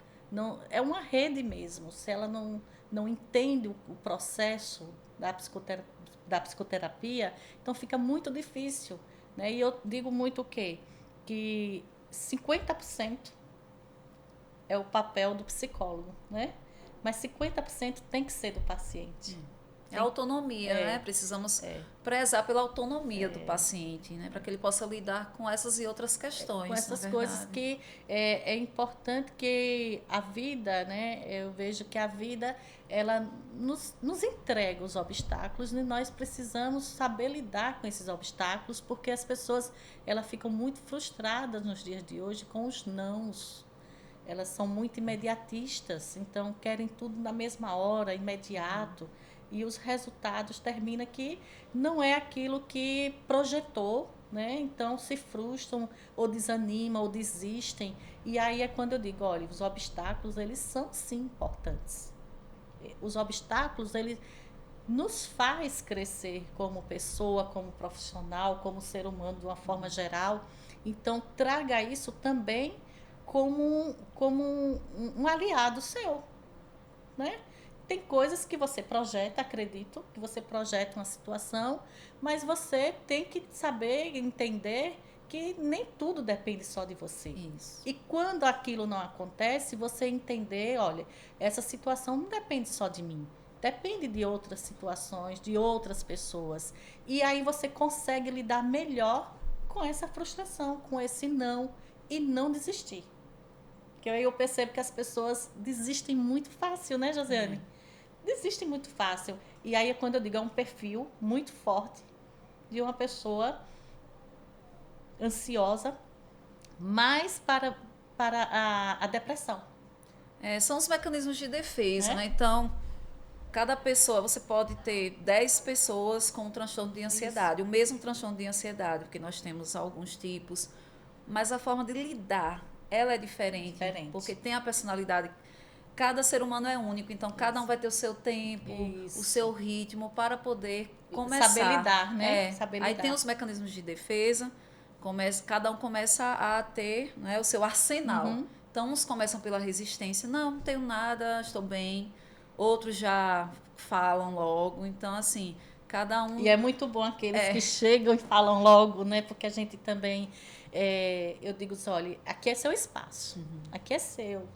é uma rede mesmo, se ela não entende o processo da psicoterapia, então fica muito difícil, né? E eu digo muito o quê? Que 50% é o papel do psicólogo, né? Mas 50% tem que ser do paciente. É a autonomia, né? Precisamos prezar pela autonomia do paciente, né? Para que ele possa lidar com essas e outras questões. Com essas coisas que é importante que a vida, né? Eu vejo que a vida, ela nos entrega os obstáculos e nós precisamos saber lidar com esses obstáculos, porque as pessoas, elas ficam muito frustradas nos dias de hoje com os nãos. Elas são muito imediatistas, então querem tudo na mesma hora, imediato. E os resultados terminam que não é aquilo que projetou, né? Então se frustram ou desanimam ou desistem. E aí é quando eu digo, olha, os obstáculos, eles são sim importantes. Os obstáculos, eles nos faz crescer como pessoa, como profissional, como ser humano de uma forma geral. Então traga isso também como um aliado seu, né? Tem coisas que você projeta, acredito, que você projeta uma situação, mas você tem que saber entender que nem tudo depende só de você. Isso. E quando aquilo não acontece, você entender, olha, essa situação não depende só de mim, depende de outras situações, de outras pessoas. E aí você consegue lidar melhor com essa frustração, com esse não, e não desistir. Porque aí eu percebo que as pessoas desistem muito fácil, né, Josiane? Desistem muito fácil. E aí, quando eu digo, é um perfil muito forte de uma pessoa ansiosa, mais para a depressão. São os mecanismos de defesa, né? Então, cada pessoa, você pode ter 10 pessoas com um transtorno de ansiedade, o mesmo transtorno de ansiedade, porque nós temos alguns tipos, mas a forma de lidar, ela é diferente. Porque tem a personalidade. Cada ser humano é único, então cada um vai ter o seu tempo, o seu ritmo para poder começar. Saber lidar, né? Saber lidar. Aí tem os mecanismos de defesa, cada um começa a ter, né, o seu arsenal. Então, uns começam pela resistência, não tenho nada, estou bem. Outros já falam logo, então assim, cada um... E é muito bom aqueles que chegam e falam logo, né? Porque a gente também... eu digo assim, olha, aqui é seu espaço, aqui é seu,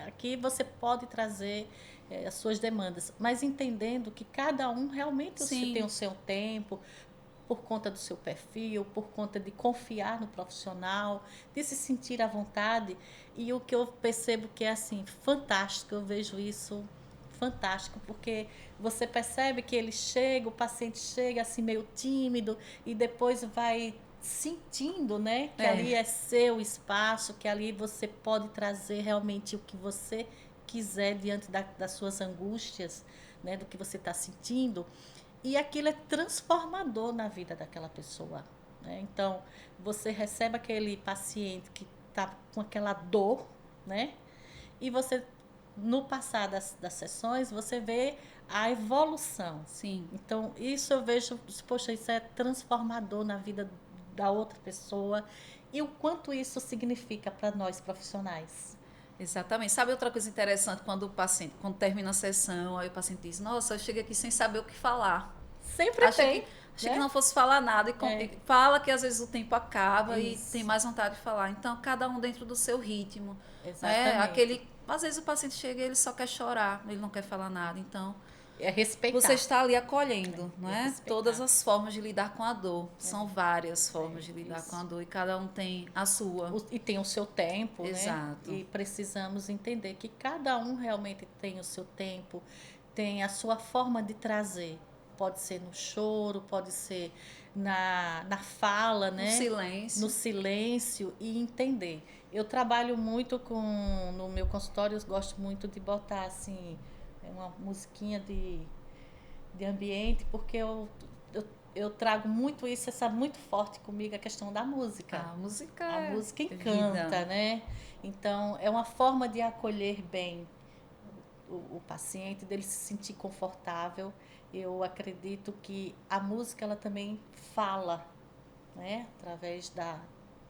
aqui você pode trazer as suas demandas, mas entendendo que cada um realmente tem o seu tempo, por conta do seu perfil, por conta de confiar no profissional, de se sentir à vontade. E o que eu percebo que é assim, fantástico, eu vejo isso fantástico, porque você percebe que o paciente chega assim meio tímido e depois vai sentindo, né, que ali é seu espaço, que ali você pode trazer realmente o que você quiser diante das suas angústias, né, do que você está sentindo, e aquilo é transformador na vida daquela pessoa, né? Então você recebe aquele paciente que está com aquela dor, né? E você, no passar das sessões, você vê a evolução. Sim. Então, isso eu vejo, poxa, isso é transformador na vida da outra pessoa. E o quanto isso significa para nós profissionais. Exatamente. Sabe outra coisa interessante quando o paciente, quando termina a sessão, aí o paciente diz, nossa, eu cheguei aqui sem saber o que falar. Sempre Achei tem. que não fosse falar nada e fala que às vezes o tempo acaba Isso. e tem mais vontade de falar. Então, cada um dentro do seu ritmo. Exatamente. Às vezes o paciente chega e ele só quer chorar, ele não quer falar nada. Então, É respeitar. você está ali acolhendo, não é? Respeitar. Todas as formas de lidar com a dor. São várias formas de lidar com a dor e cada um tem a sua. E tem o seu tempo, Exato. né? E precisamos entender que cada um realmente tem o seu tempo, tem a sua forma de trazer. Pode ser no choro, pode ser na fala, né? No silêncio e entender. Eu trabalho muito no meu consultório, eu gosto muito de botar assim uma musiquinha de ambiente, porque eu trago muito isso, essa muito forte comigo, a questão da música. A música encanta, vida, né? Então, é uma forma de acolher bem o paciente, dele se sentir confortável. Eu acredito que a música, ela também fala, né? Através da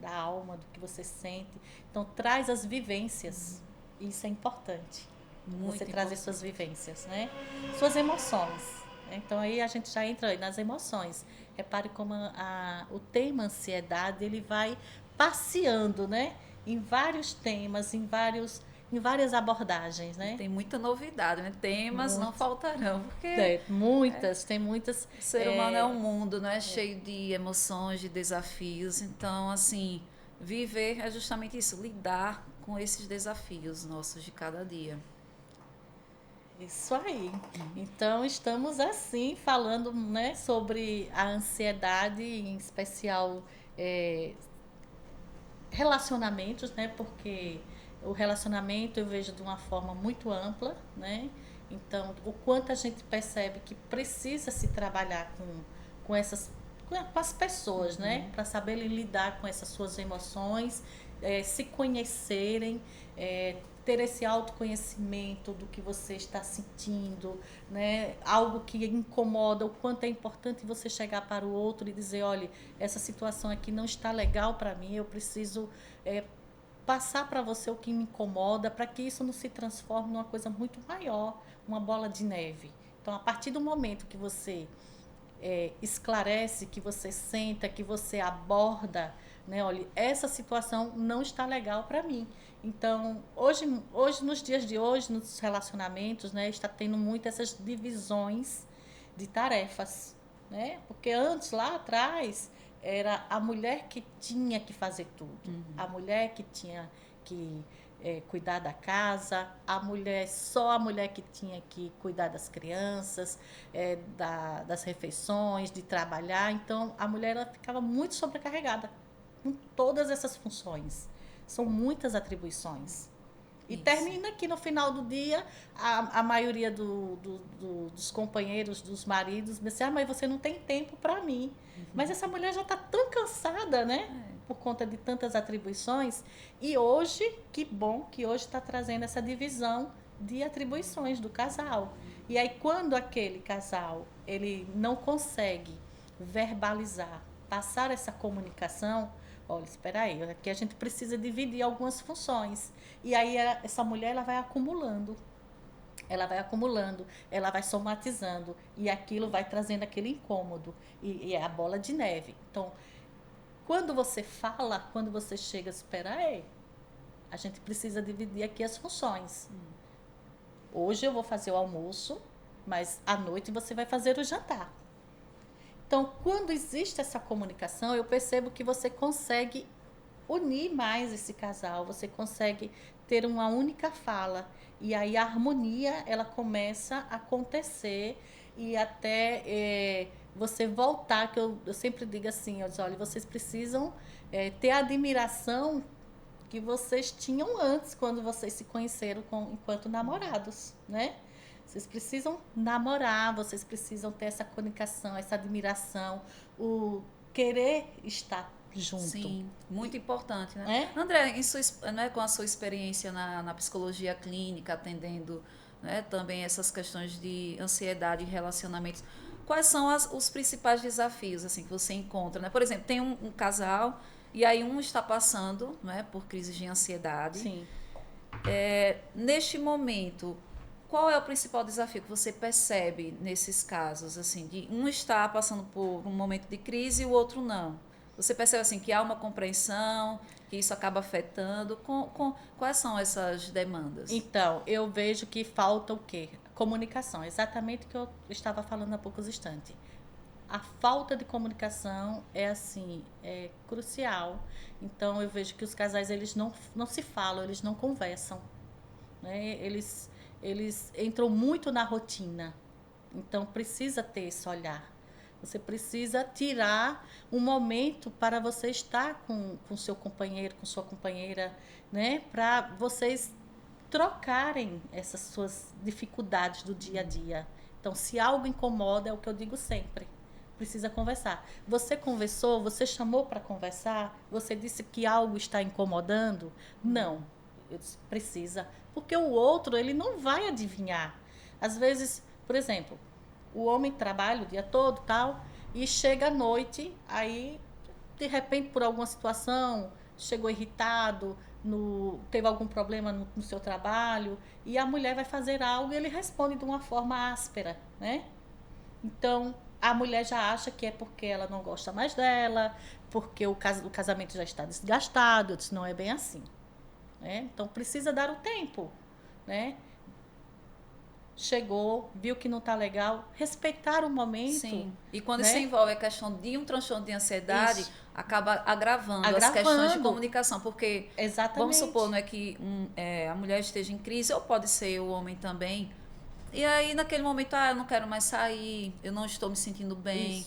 alma, do que você sente. Então, traz as vivências. Isso é importante. Muito você trazer suas vivências, né? Suas emoções. Então, aí a gente já entra nas emoções. Repare como o tema ansiedade, ele vai passeando, né? Em vários temas, em várias abordagens, né? Tem muita novidade, né? Temas não faltarão, porque tem muitas. O ser humano é um mundo, né? Cheio de emoções, de desafios. Então, assim, viver é justamente isso, lidar com esses desafios nossos de cada dia. Isso aí. Então, estamos assim falando, né, sobre a ansiedade, em especial relacionamentos, né? Porque o relacionamento eu vejo de uma forma muito ampla, né? Então, o quanto a gente percebe que precisa se trabalhar com as pessoas, né? Para saberem lidar com essas suas emoções, se conhecerem, ter esse autoconhecimento do que você está sentindo, né? Algo que incomoda, o quanto é importante você chegar para o outro e dizer, olha, essa situação aqui não está legal para mim, eu preciso passar para você o que me incomoda, para que isso não se transforme numa coisa muito maior, uma bola de neve. Então, a partir do momento que você esclarece, que você senta, que você aborda, né? Olha, essa situação não está legal para mim. Então, hoje, nos dias de hoje, nos relacionamentos, né, está tendo muito essas divisões de tarefas, né? Porque antes, lá atrás, era a mulher que tinha que fazer tudo. A mulher que tinha que cuidar da casa, só a mulher que tinha que cuidar das crianças, das refeições, de trabalhar. Então, a mulher ela ficava muito sobrecarregada com todas essas funções. São muitas atribuições. E termina que no final do dia, a maioria dos companheiros, dos maridos, me disse, mas você não tem tempo para mim. Mas essa mulher já está tão cansada, né? Por conta de tantas atribuições. E hoje, que bom que hoje está trazendo essa divisão de atribuições do casal. E aí, quando aquele casal ele não consegue verbalizar, passar essa comunicação, olha, espera aí, aqui a gente precisa dividir algumas funções. E aí essa mulher ela vai acumulando, ela vai somatizando e aquilo vai trazendo aquele incômodo e é a bola de neve. Então, quando você fala, quando você chega, espera aí, a gente precisa dividir aqui as funções. Hoje eu vou fazer o almoço, mas à noite você vai fazer o jantar. Então, quando existe essa comunicação, eu percebo que você consegue unir mais esse casal, você consegue ter uma única fala. E aí a harmonia, ela começa a acontecer e até você voltar, que eu sempre digo assim, olha, vocês precisam ter a admiração que vocês tinham antes, quando vocês se conheceram enquanto namorados, né? Vocês precisam namorar, vocês precisam ter essa comunicação, essa admiração, o querer estar junto. Sim, muito importante, né? É? André, né, com a sua experiência na psicologia clínica, atendendo, né, também essas questões de ansiedade e relacionamentos, quais são os principais desafios assim, que você encontra? Né? Por exemplo, tem um casal e aí um está passando, né, por crises de ansiedade. Sim. Neste momento, qual é o principal desafio que você percebe nesses casos, assim, de um estar passando por um momento de crise e o outro não? Você percebe assim que há uma compreensão, que isso acaba afetando? Quais são essas demandas? Então, eu vejo que falta o quê? Comunicação, exatamente o que eu estava falando há poucos instantes. A falta de comunicação é assim, é crucial. Então eu vejo que os casais eles não se falam, eles não conversam, né? Eles entram muito na rotina. Então precisa ter esse olhar. Você precisa tirar um momento para você estar com seu companheiro, com sua companheira, né? Para vocês trocarem essas suas dificuldades do dia a dia. Então, se algo incomoda, é o que eu digo sempre. Precisa conversar. Você conversou, você chamou para conversar, você disse que algo está incomodando? Não. Eu disse, precisa. Porque o outro, ele não vai adivinhar. Às vezes, por exemplo, o homem trabalha o dia todo, tal, e chega à noite, aí, de repente, por alguma situação, chegou irritado, teve algum problema no seu trabalho, e a mulher vai fazer algo e ele responde de uma forma áspera, né? Então, a mulher já acha que é porque ela não gosta mais dela, porque o casamento já está desgastado. Eu disse, não é bem assim, né? Então, precisa dar o tempo, né? Chegou, viu que não está legal, respeitar o momento. Sim. E quando né? se envolve a questão de um transtorno de ansiedade, Isso. acaba agravando as questões de comunicação, porque Exatamente. vamos supor, não é que a mulher esteja em crise, ou pode ser o homem também. E aí, naquele momento, eu não quero mais sair, eu não estou me sentindo bem,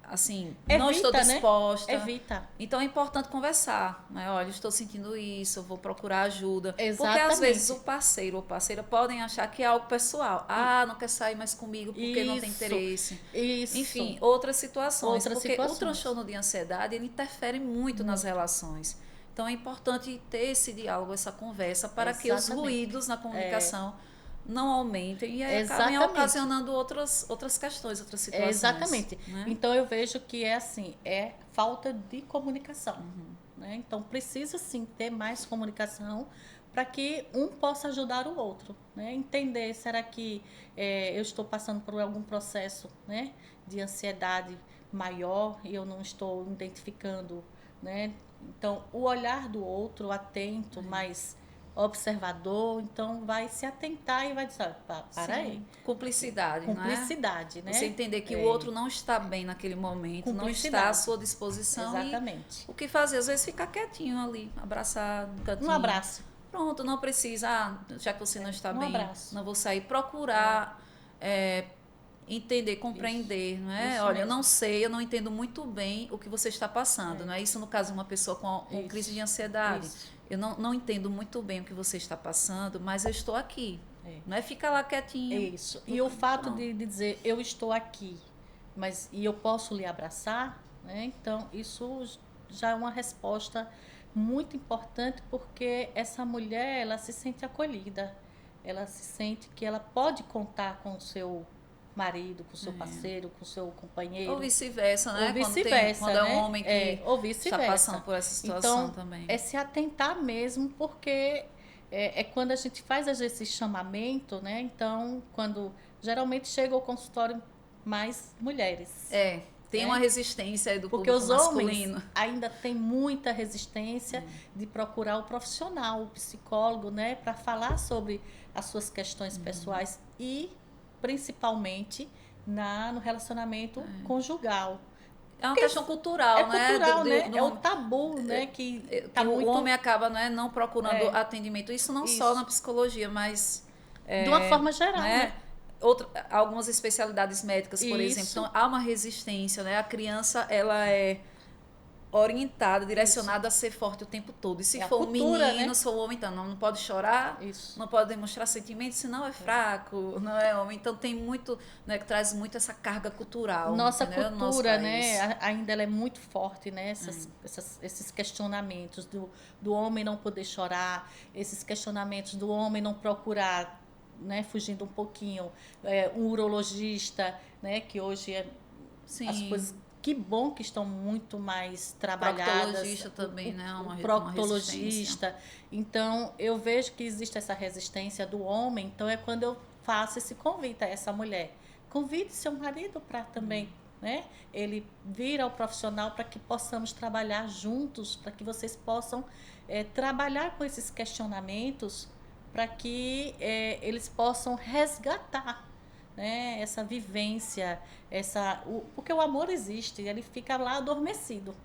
assim, não estou disposta. Né? Evita. Então, é importante conversar, né? Olha, estou sentindo isso, eu vou procurar ajuda. Exatamente. Porque, às vezes, o parceiro ou parceira podem achar que é algo pessoal. Não quer sair mais comigo porque não tem interesse. Isso. Enfim, outras situações. Porque o transtorno de ansiedade, ele interfere muito nas relações. Então, é importante ter esse diálogo, essa conversa, para que os ruídos na comunicação não aumentem e acabem ocasionando outras questões, outras situações. Exatamente. Né? Então, eu vejo que é assim, é falta de comunicação. Né? Então, precisa, sim, ter mais comunicação para que um possa ajudar o outro. Né? Entender, será que eu estou passando por algum processo, né, de ansiedade maior e eu não estou identificando, né? Então, o olhar do outro atento, mais observador, então vai se atentar e vai dizer, para aí. Cumplicidade, Cumplicidade, né? Você entender que o outro não está bem naquele momento, não está à sua disposição. Exatamente. E o que fazer? Às vezes ficar quietinho ali, abraçado, no cantinho. Um abraço. Pronto, não precisa, já que você não está bem, abraço. não vou sair, procurar entender, compreender, não é? Olha, eu não sei, eu não entendo muito bem o que você está passando, não é? Isso no caso de uma pessoa com crise de ansiedade. Eu não entendo muito bem o que você está passando, mas eu estou aqui. Não é ficar lá quietinho. Isso. E o fato de dizer, eu estou aqui, e eu posso lhe abraçar, né? Então, isso já é uma resposta muito importante, porque essa mulher, ela se sente acolhida. Ela se sente que ela pode contar com o seu marido, com o seu parceiro, com o seu companheiro. Ou vice-versa, né? Ou vice-versa, quando é um homem que está passando por essa situação então, também. É se atentar mesmo, porque é quando a gente faz esse chamamento, né? Então, quando geralmente chega ao consultório mais mulheres. Tem uma resistência aí do porque público masculino. Porque os homens ainda têm muita resistência de procurar o profissional, o psicólogo, né? Para falar sobre as suas questões pessoais e principalmente no relacionamento conjugal. É uma questão cultural, né? Cultural, né? É o tabu, né? Que o homem acaba, né, não procurando atendimento. Isso não só na psicologia, mas... de uma forma geral, né? Algumas especialidades médicas, por exemplo. Então, há uma resistência, né? A criança, ela é orientada, direcionada a ser forte o tempo todo. E se É a for um cultura, menino, né? se for um homem, então não pode chorar, Isso. não pode demonstrar sentimentos, senão é fraco, não é homem. Então tem muito, né, que traz muito essa carga cultural, Nossa entendeu? No nosso cultura, né, país. ainda ela é muito forte, né? Esses questionamentos do homem não poder chorar, esses questionamentos do homem não procurar, né, fugindo um pouquinho, um urologista, né, que hoje as Sim, coisas, que bom que estão muito mais trabalhadas, proctologista também, né? o Uma resistência. proctologista. Então, eu vejo que existe essa resistência do homem, então é quando eu faço esse convite a essa mulher. Convide seu marido para também, né? Ele vir ao profissional para que possamos trabalhar juntos, para que vocês possam trabalhar com esses questionamentos, para que eles possam resgatar, né, essa vivência, porque o amor existe, ele fica lá adormecido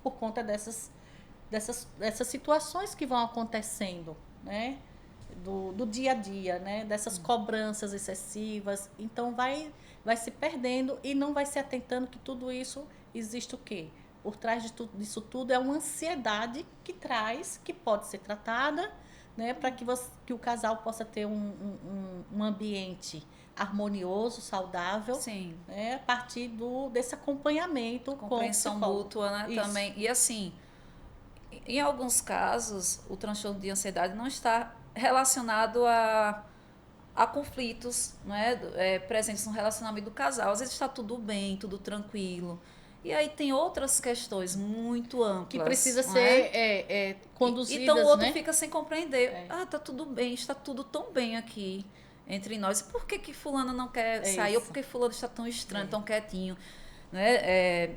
por conta dessas situações que vão acontecendo, né? Do dia a dia, né? Dessas cobranças excessivas. Então vai se perdendo e não vai se atentando que tudo isso existe o quê? Por trás disso tudo é uma ansiedade que traz, que pode ser tratada, né? Para que o casal possa ter um ambiente harmonioso, saudável, Sim. né? A partir desse acompanhamento com o Compreensão psicólogo. mútua, né? Isso. Também. E assim, em alguns casos, o transtorno de ansiedade não está relacionado a conflitos, né, presentes no relacionamento do casal. Às vezes está tudo bem, tudo tranquilo. E aí tem outras questões muito amplas. Que precisa não ser conduzidas, conduzidas, então o outro né? fica sem compreender. Ah, tá tudo bem, está tudo tão bem aqui entre nós. Por que fulano não quer sair? Ou por que fulano está tão estranho, tão quietinho? Né?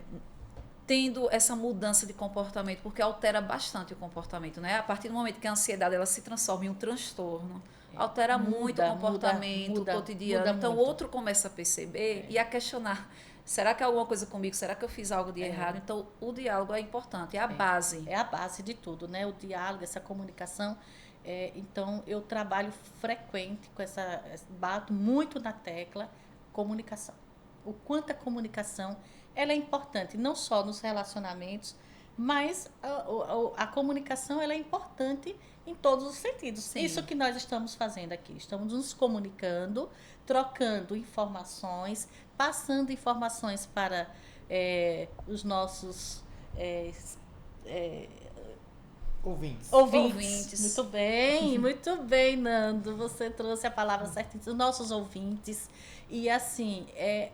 Tendo essa mudança de comportamento, porque altera bastante o comportamento, né? A partir do momento que a ansiedade ela se transforma em um transtorno, altera muito o comportamento cotidiano. Então, o muito. outro começa a perceber e a questionar: será que é alguma coisa comigo? Será que eu fiz algo de errado? Então, o diálogo é importante, é a base. É a base de tudo, né? O diálogo, essa comunicação. Então, eu trabalho frequente com bato muito na tecla comunicação. O quanto a comunicação ela é importante, não só nos relacionamentos, mas a comunicação ela é importante em todos os sentidos. Sim. Isso que nós estamos fazendo aqui. Estamos nos comunicando, trocando informações, passando informações para os nossos ouvintes. Muito bem, Nando. Você trouxe a palavra certa. Os nossos ouvintes. E assim, é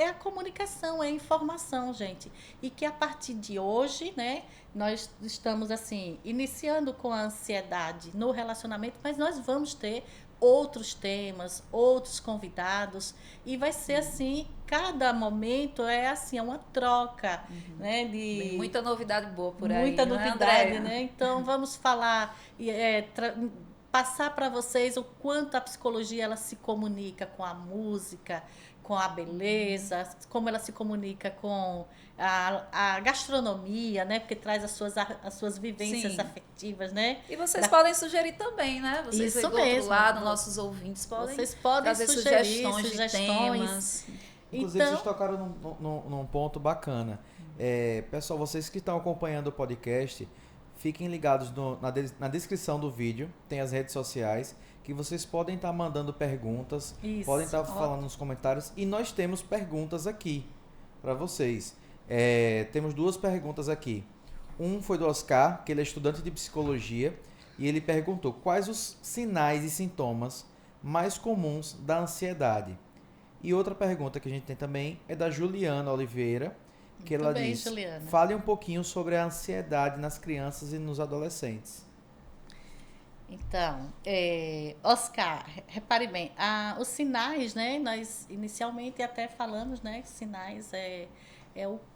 a comunicação, é a informação, gente. E que a partir de hoje, né, nós estamos assim, iniciando com a ansiedade no relacionamento, mas nós vamos ter outros temas, outros convidados, e vai ser assim, cada momento é assim, é uma troca, né, Tem muita novidade boa por aí. Muita novidade, Andréia? né? Então vamos falar e passar para vocês o quanto a psicologia ela se comunica com a música, com a beleza, como ela se comunica com a gastronomia, né? Porque traz as suas vivências Sim. afetivas, né? E vocês podem sugerir também, né? Vocês Isso aí do outro mesmo. lado, nossos ouvintes podem trazer sugerir sugestões de temas. Inclusive, Então, vocês tocaram num ponto bacana. Pessoal, vocês que estão acompanhando o podcast, fiquem ligados na descrição do vídeo, tem as redes sociais, que vocês podem estar mandando perguntas, Isso, podem estar falando nos comentários, e nós temos perguntas aqui para vocês. Temos duas perguntas aqui. Um foi do Oscar, que ele é estudante de psicologia, e ele perguntou quais os sinais e sintomas mais comuns da ansiedade. E outra pergunta que a gente tem também é da Juliana Oliveira, que ela diz: Juliana, fale um pouquinho sobre a ansiedade nas crianças e nos adolescentes. Então, Oscar, repare bem, os sinais, né? Nós inicialmente até falamos, né? Sinais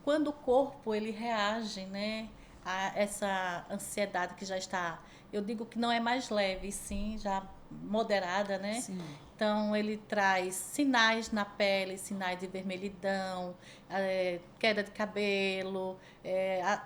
quando o corpo ele reage, né? A essa ansiedade que já está, eu digo que não é mais leve, sim, já moderada, né? Sim. Então, ele traz sinais na pele, sinais de vermelhidão, queda de cabelo,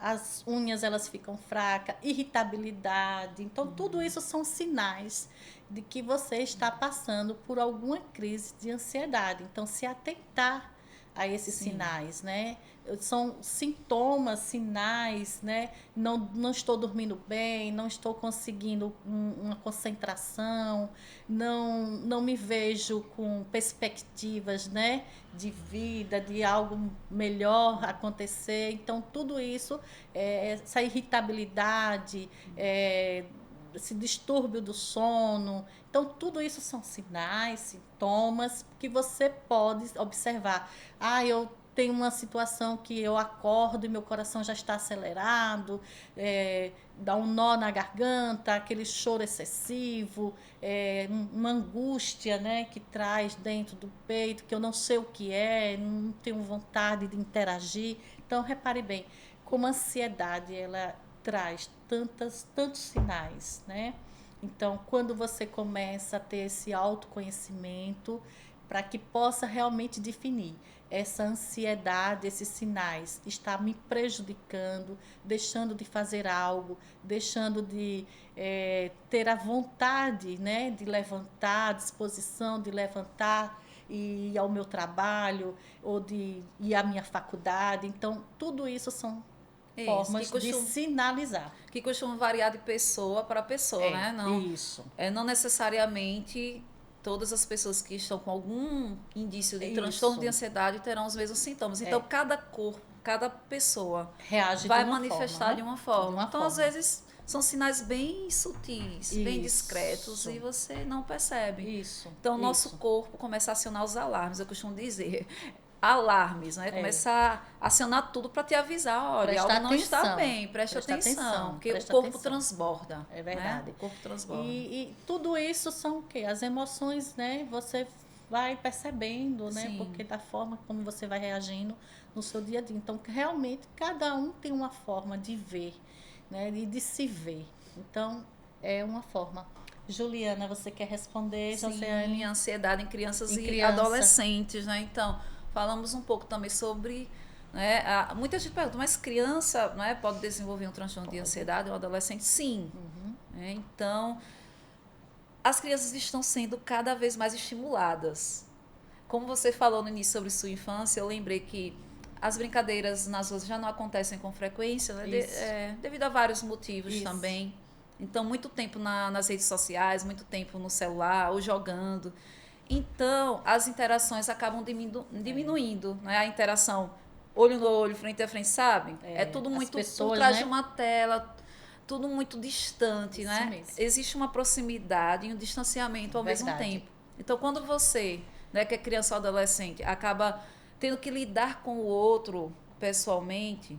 as unhas elas ficam fracas, irritabilidade. Então, tudo isso são sinais de que você está passando por alguma crise de ansiedade. Então, se atentar a esses Sim. sinais, né? São sintomas, sinais, né? Não estou dormindo bem, não estou conseguindo uma concentração, não me vejo com perspectivas, né? De vida, de algo melhor acontecer. Então, tudo isso, essa irritabilidade, esse distúrbio do sono. Então, tudo isso são sinais, sintomas que você pode observar. Ah, eu tenho uma situação que eu acordo e meu coração já está acelerado, dá um nó na garganta, aquele choro excessivo, uma angústia, né, que traz dentro do peito, que eu não sei o que não tenho vontade de interagir. Então, repare bem, como a ansiedade ela traz tantos sinais, né? Então, quando você começa a ter esse autoconhecimento, para que possa realmente definir essa ansiedade, esses sinais, está me prejudicando, deixando de fazer algo, deixando de ter a vontade, né, de levantar, a disposição de levantar e ir ao meu trabalho ou de ir à minha faculdade. Então, tudo isso são Isso, formas de sinalizar. que costuma variar de pessoa para pessoa, né? Isso. Não necessariamente todas as pessoas que estão com algum indício de transtorno de ansiedade terão os mesmos sintomas. Então, cada corpo, cada pessoa reage vai manifestar forma, de uma forma. Então, às forma. vezes, são sinais bem sutis, bem discretos, e você não percebe. Então, o nosso corpo começa a acionar os alarmes, eu costumo dizer. Alarmes, né? Começar a acionar tudo para te avisar, olha, algo não está bem, preste atenção, porque o corpo transborda. É verdade. Né? O corpo transborda. E tudo isso são o quê? As emoções, né? Você vai percebendo, né? Sim. Porque da forma como você vai reagindo no seu dia a dia. Então, realmente, cada um tem uma forma de ver, né? E de se ver. Então, é uma forma. Juliana, você quer responder? Sim, ansiedade em crianças e adolescentes, né? Então, falamos um pouco também sobre, né, muita gente pergunta, mas criança, né, pode desenvolver um transtorno de ansiedade, ou adolescente? Sim. Então, as crianças estão sendo cada vez mais estimuladas. Como você falou no início sobre sua infância, eu lembrei que as brincadeiras nas ruas já não acontecem com frequência, né, devido a vários motivos também. Então, muito tempo nas redes sociais, muito tempo no celular, ou jogando. Então, as interações acabam diminuindo, né? A interação olho no olho, frente a frente, sabe? É tudo muito por trás de uma tela, tudo muito distante, né? Mesmo. Existe uma proximidade e um distanciamento ao mesmo tempo. Então, quando você, né, que é criança ou adolescente, acaba tendo que lidar com o outro pessoalmente,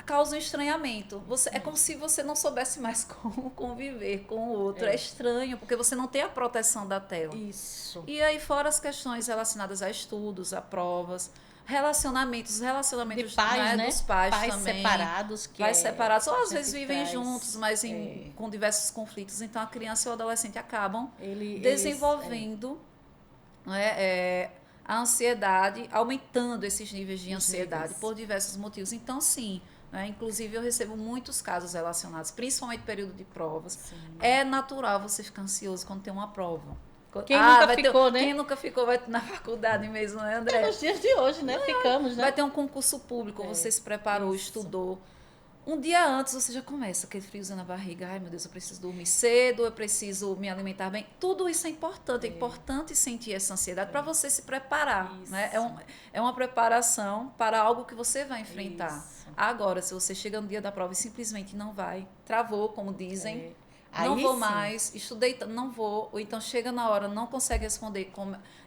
causa um estranhamento. É como se você não soubesse mais como conviver com o outro. É estranho, porque você não tem a proteção da tela. Isso. E aí, fora as questões relacionadas a estudos, a provas, relacionamentos de pais, né? Dos pais também. Separados. Pais separados, ou às vezes vivem juntos, mas com diversos conflitos. Então, a criança e o adolescente acabam desenvolvendo a ansiedade, aumentando esses níveis de ansiedade por diversos motivos. Então, sim, inclusive eu recebo muitos casos relacionados, principalmente período de provas. Sim. É natural você ficar ansioso quando tem uma prova. Quem nunca ficou, né? Quem nunca ficou vai na faculdade mesmo, né, André? É nos dias de hoje, né? Ficamos, né? Vai ter um concurso público, você se preparou, estudou. Um dia antes você já começa aquele friozinho na barriga. Ai, meu Deus, eu preciso dormir cedo, eu preciso me alimentar bem. Tudo isso é importante. É importante sentir essa ansiedade para você se preparar. Né? É uma preparação para algo que você vai enfrentar. Agora, se você chega no dia da prova e simplesmente não vai, travou, como dizem, não vou mais, estudei, não vou, ou então chega na hora, não consegue responder,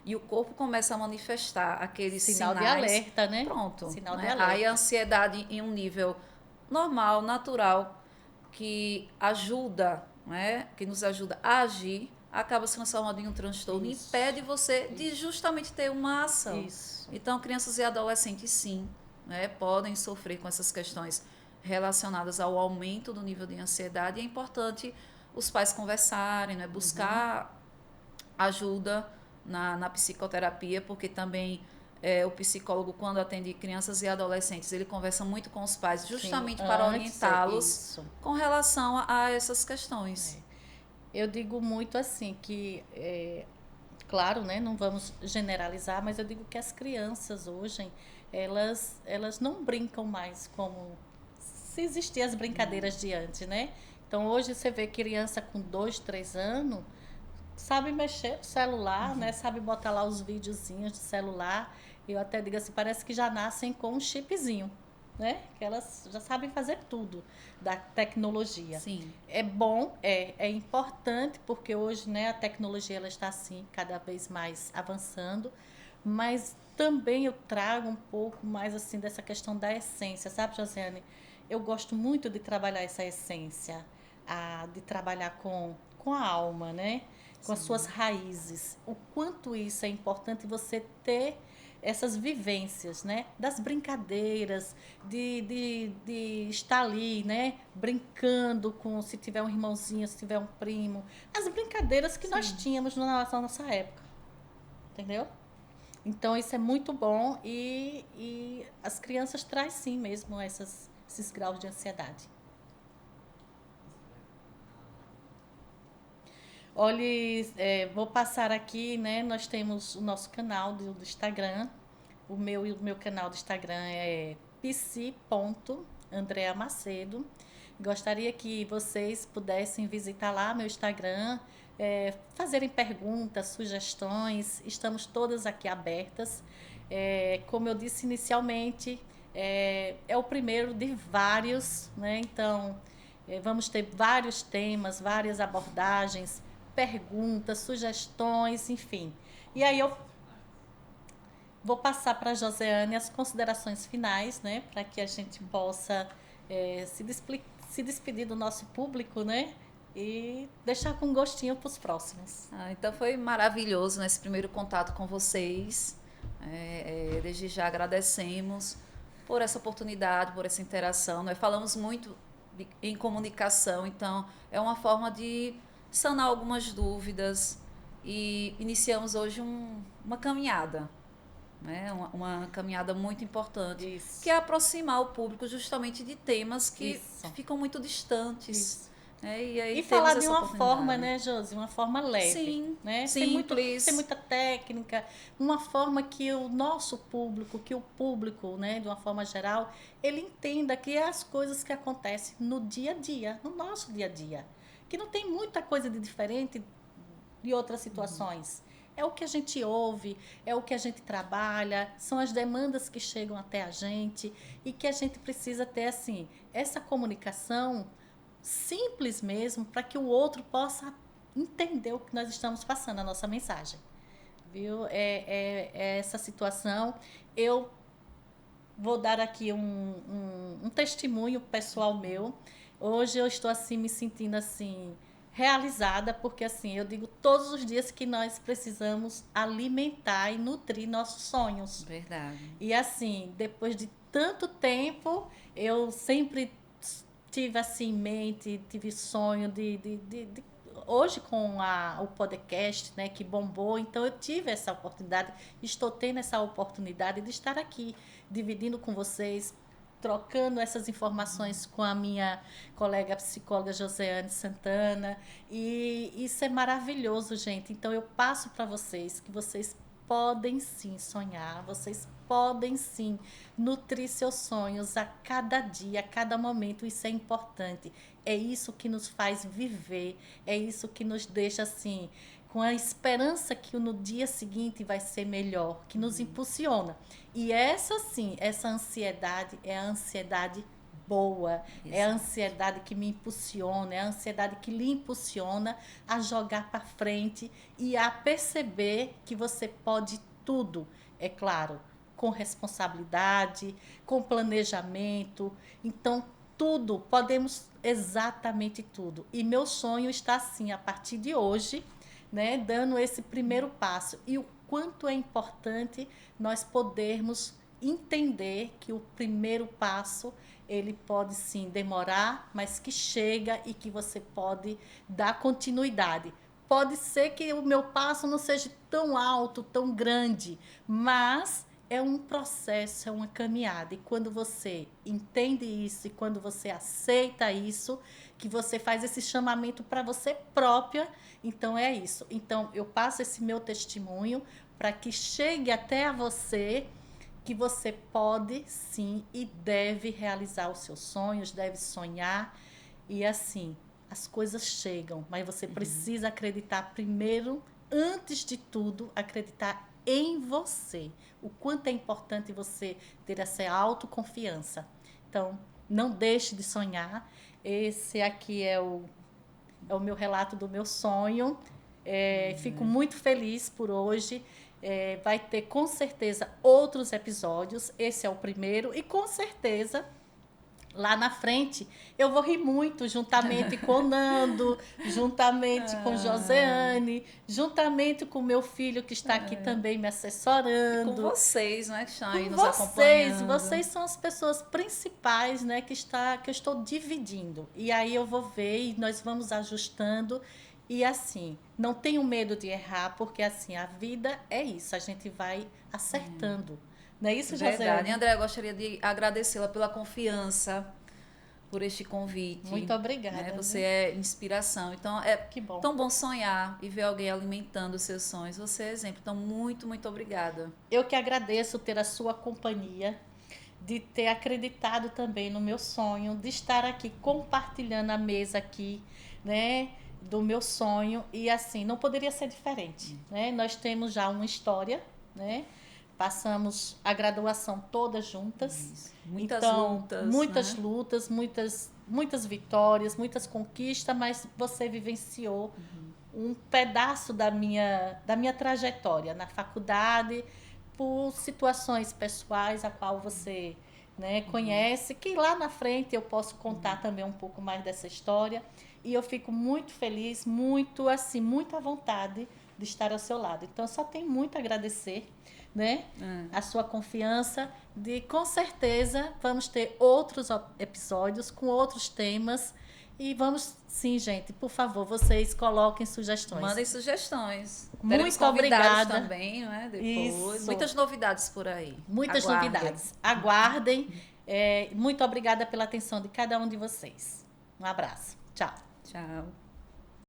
e o corpo começa a manifestar aqueles sinal sinais. De alerta, né? Pronto. Sinal né? de alerta. Aí a ansiedade em um nível normal, natural, que ajuda, né? Que nos ajuda a agir, acaba se transformando em um transtorno e impede você de justamente ter uma ação. Então, crianças e adolescentes, sim, né, podem sofrer com essas questões relacionadas ao aumento do nível de ansiedade. E é importante os pais conversarem, né, buscar ajuda na psicoterapia, porque também o psicólogo, quando atende crianças e adolescentes, ele conversa muito com os pais justamente para orientá-los com relação a essas questões. Eu digo muito assim que claro, né, não vamos generalizar, mas eu digo que as crianças hoje, elas não brincam mais como se existiam as brincadeiras de antes, né? Então hoje você vê criança com 2, 3 anos, sabe mexer no celular, né? Sabe botar lá os videozinhos de celular. Eu até digo assim, parece que já nascem com um chipzinho, né? Que elas já sabem fazer tudo da tecnologia. Sim. É bom, é importante, porque hoje, né, a tecnologia ela está assim cada vez mais avançando, mas também eu trago um pouco mais assim dessa questão da essência, sabe, Josiane? Eu gosto muito de trabalhar essa essência, de trabalhar com a alma, né? Com as suas Sim. raízes. O quanto isso é importante você ter essas vivências, né? Das brincadeiras, de estar ali, né? Brincando com, se tiver um irmãozinho, se tiver um primo. As brincadeiras que nós Sim. tínhamos na nossa época. Entendeu? Então, isso é muito bom e as crianças trazem sim mesmo esses graus de ansiedade. Olha, vou passar aqui, né? Nós temos o nosso canal do Instagram. O meu canal do Instagram é psi.andrea Macedo. Gostaria que vocês pudessem visitar lá meu Instagram, fazerem perguntas, sugestões. Estamos todas aqui abertas. Como eu disse inicialmente, é o primeiro de vários, né? Então, vamos ter vários temas, várias abordagens, perguntas, sugestões, enfim. E aí eu vou passar para a Joseane as considerações finais, né, para que a gente possa se despedir do nosso público, né, e deixar com gostinho para os próximos. Então foi maravilhoso nesse primeiro contato com vocês. Desde já agradecemos por essa oportunidade, por essa interação. Nós falamos muito em comunicação, então é uma forma de sanar algumas dúvidas e iniciamos hoje uma caminhada, né? Uma caminhada muito importante, Isso. que é aproximar o público justamente de temas que Isso. ficam muito distantes. Isso. Né? E aí E falar temos de essa uma oportunidade. forma, né, Josi? Uma forma leve. Sim, né? simples. Sem muita técnica. Uma forma que o nosso público, que o público, né, de uma forma geral, ele entenda que é as coisas que acontecem no dia a dia, no nosso dia a dia. Que não tem muita coisa de diferente de outras situações. É o que a gente ouve, é o que a gente trabalha, são as demandas que chegam até a gente e que a gente precisa ter, assim, essa comunicação simples mesmo, para que o outro possa entender o que nós estamos passando, a nossa mensagem. Viu? É essa situação. Eu vou dar aqui um testemunho pessoal meu. Hoje eu estou assim me sentindo assim realizada, porque assim, eu digo todos os dias que nós precisamos alimentar e nutrir nossos sonhos. Verdade. E assim, depois de tanto tempo, eu sempre tive assim em mente, tive sonho de hoje com o podcast, né, que bombou, então eu tive essa oportunidade, estou tendo essa oportunidade de estar aqui dividindo com vocês, trocando essas informações com a minha colega psicóloga Joseane Santana, e isso é maravilhoso, gente. Então eu passo para vocês que vocês podem sim sonhar, vocês podem sim nutrir seus sonhos a cada dia, a cada momento. Isso é importante. É isso que nos faz viver, é isso que nos deixa assim, com a esperança que no dia seguinte vai ser melhor, que nos impulsiona. E essa sim, essa ansiedade é a ansiedade boa, é a ansiedade que me impulsiona, é a ansiedade que lhe impulsiona a jogar para frente e a perceber que você pode tudo, é claro, com responsabilidade, com planejamento. Então, tudo, podemos exatamente tudo. E meu sonho está assim, a partir de hoje, né, dando esse primeiro passo. E o quanto é importante nós podermos entender que o primeiro passo, ele pode sim demorar, mas que chega e que você pode dar continuidade. Pode ser que o meu passo não seja tão alto, tão grande, mas é um processo, é uma caminhada. E quando você entende isso e quando você aceita isso, que você faz esse chamamento para você própria, então é isso. Então, eu passo esse meu testemunho para que chegue até a você que você pode, sim, e deve realizar os seus sonhos, deve sonhar. E assim, as coisas chegam, mas você precisa acreditar primeiro, antes de tudo, acreditar em você. O quanto é importante você ter essa autoconfiança. Então, não deixe de sonhar. Esse aqui é o meu relato do meu sonho. Fico muito feliz por hoje. Vai ter com certeza outros episódios. Esse é o primeiro. E com certeza, lá na frente, eu vou rir muito, juntamente com o Nando, juntamente com Joseane, juntamente com meu filho que está aqui também me assessorando. E com vocês, né, que estão aí Com nos acompanhando. vocês são as pessoas principais, né, que eu estou dividindo. E aí eu vou ver e nós vamos ajustando. E assim, não tenho medo de errar, porque assim, a vida é isso, a gente vai acertando. Não é isso, José? Verdade. André, eu gostaria de agradecê-la pela confiança, por este convite. Muito obrigada. Né? Você é inspiração. Então, é Que bom. tão bom sonhar e ver alguém alimentando os seus sonhos. Você é exemplo. Então, muito, muito obrigada. Eu que agradeço ter a sua companhia, de ter acreditado também no meu sonho, de estar aqui compartilhando a mesa aqui, né, do meu sonho. E assim, não poderia ser diferente, né? Nós temos já uma história, né? Passamos a graduação todas juntas. Isso. Muitas então, lutas. Muitas né? lutas, muitas vitórias, muitas conquistas, mas você vivenciou um pedaço da minha trajetória na faculdade, por situações pessoais a qual você, né, conhece, que lá na frente eu posso contar também um pouco mais dessa história. E eu fico muito feliz, muito assim, muito à vontade de estar ao seu lado. Então, só tenho muito a agradecer, né? A sua confiança, de com certeza vamos ter outros episódios com outros temas. E vamos, sim, gente, por favor, vocês coloquem sugestões. Mandem sugestões. Muito convidados obrigada. Também, não é? Depois. Isso. Muitas novidades por aí. Muitas Aguardem. novidades. Aguardem. Muito obrigada pela atenção de cada um de vocês. Um abraço. Tchau. Tchau.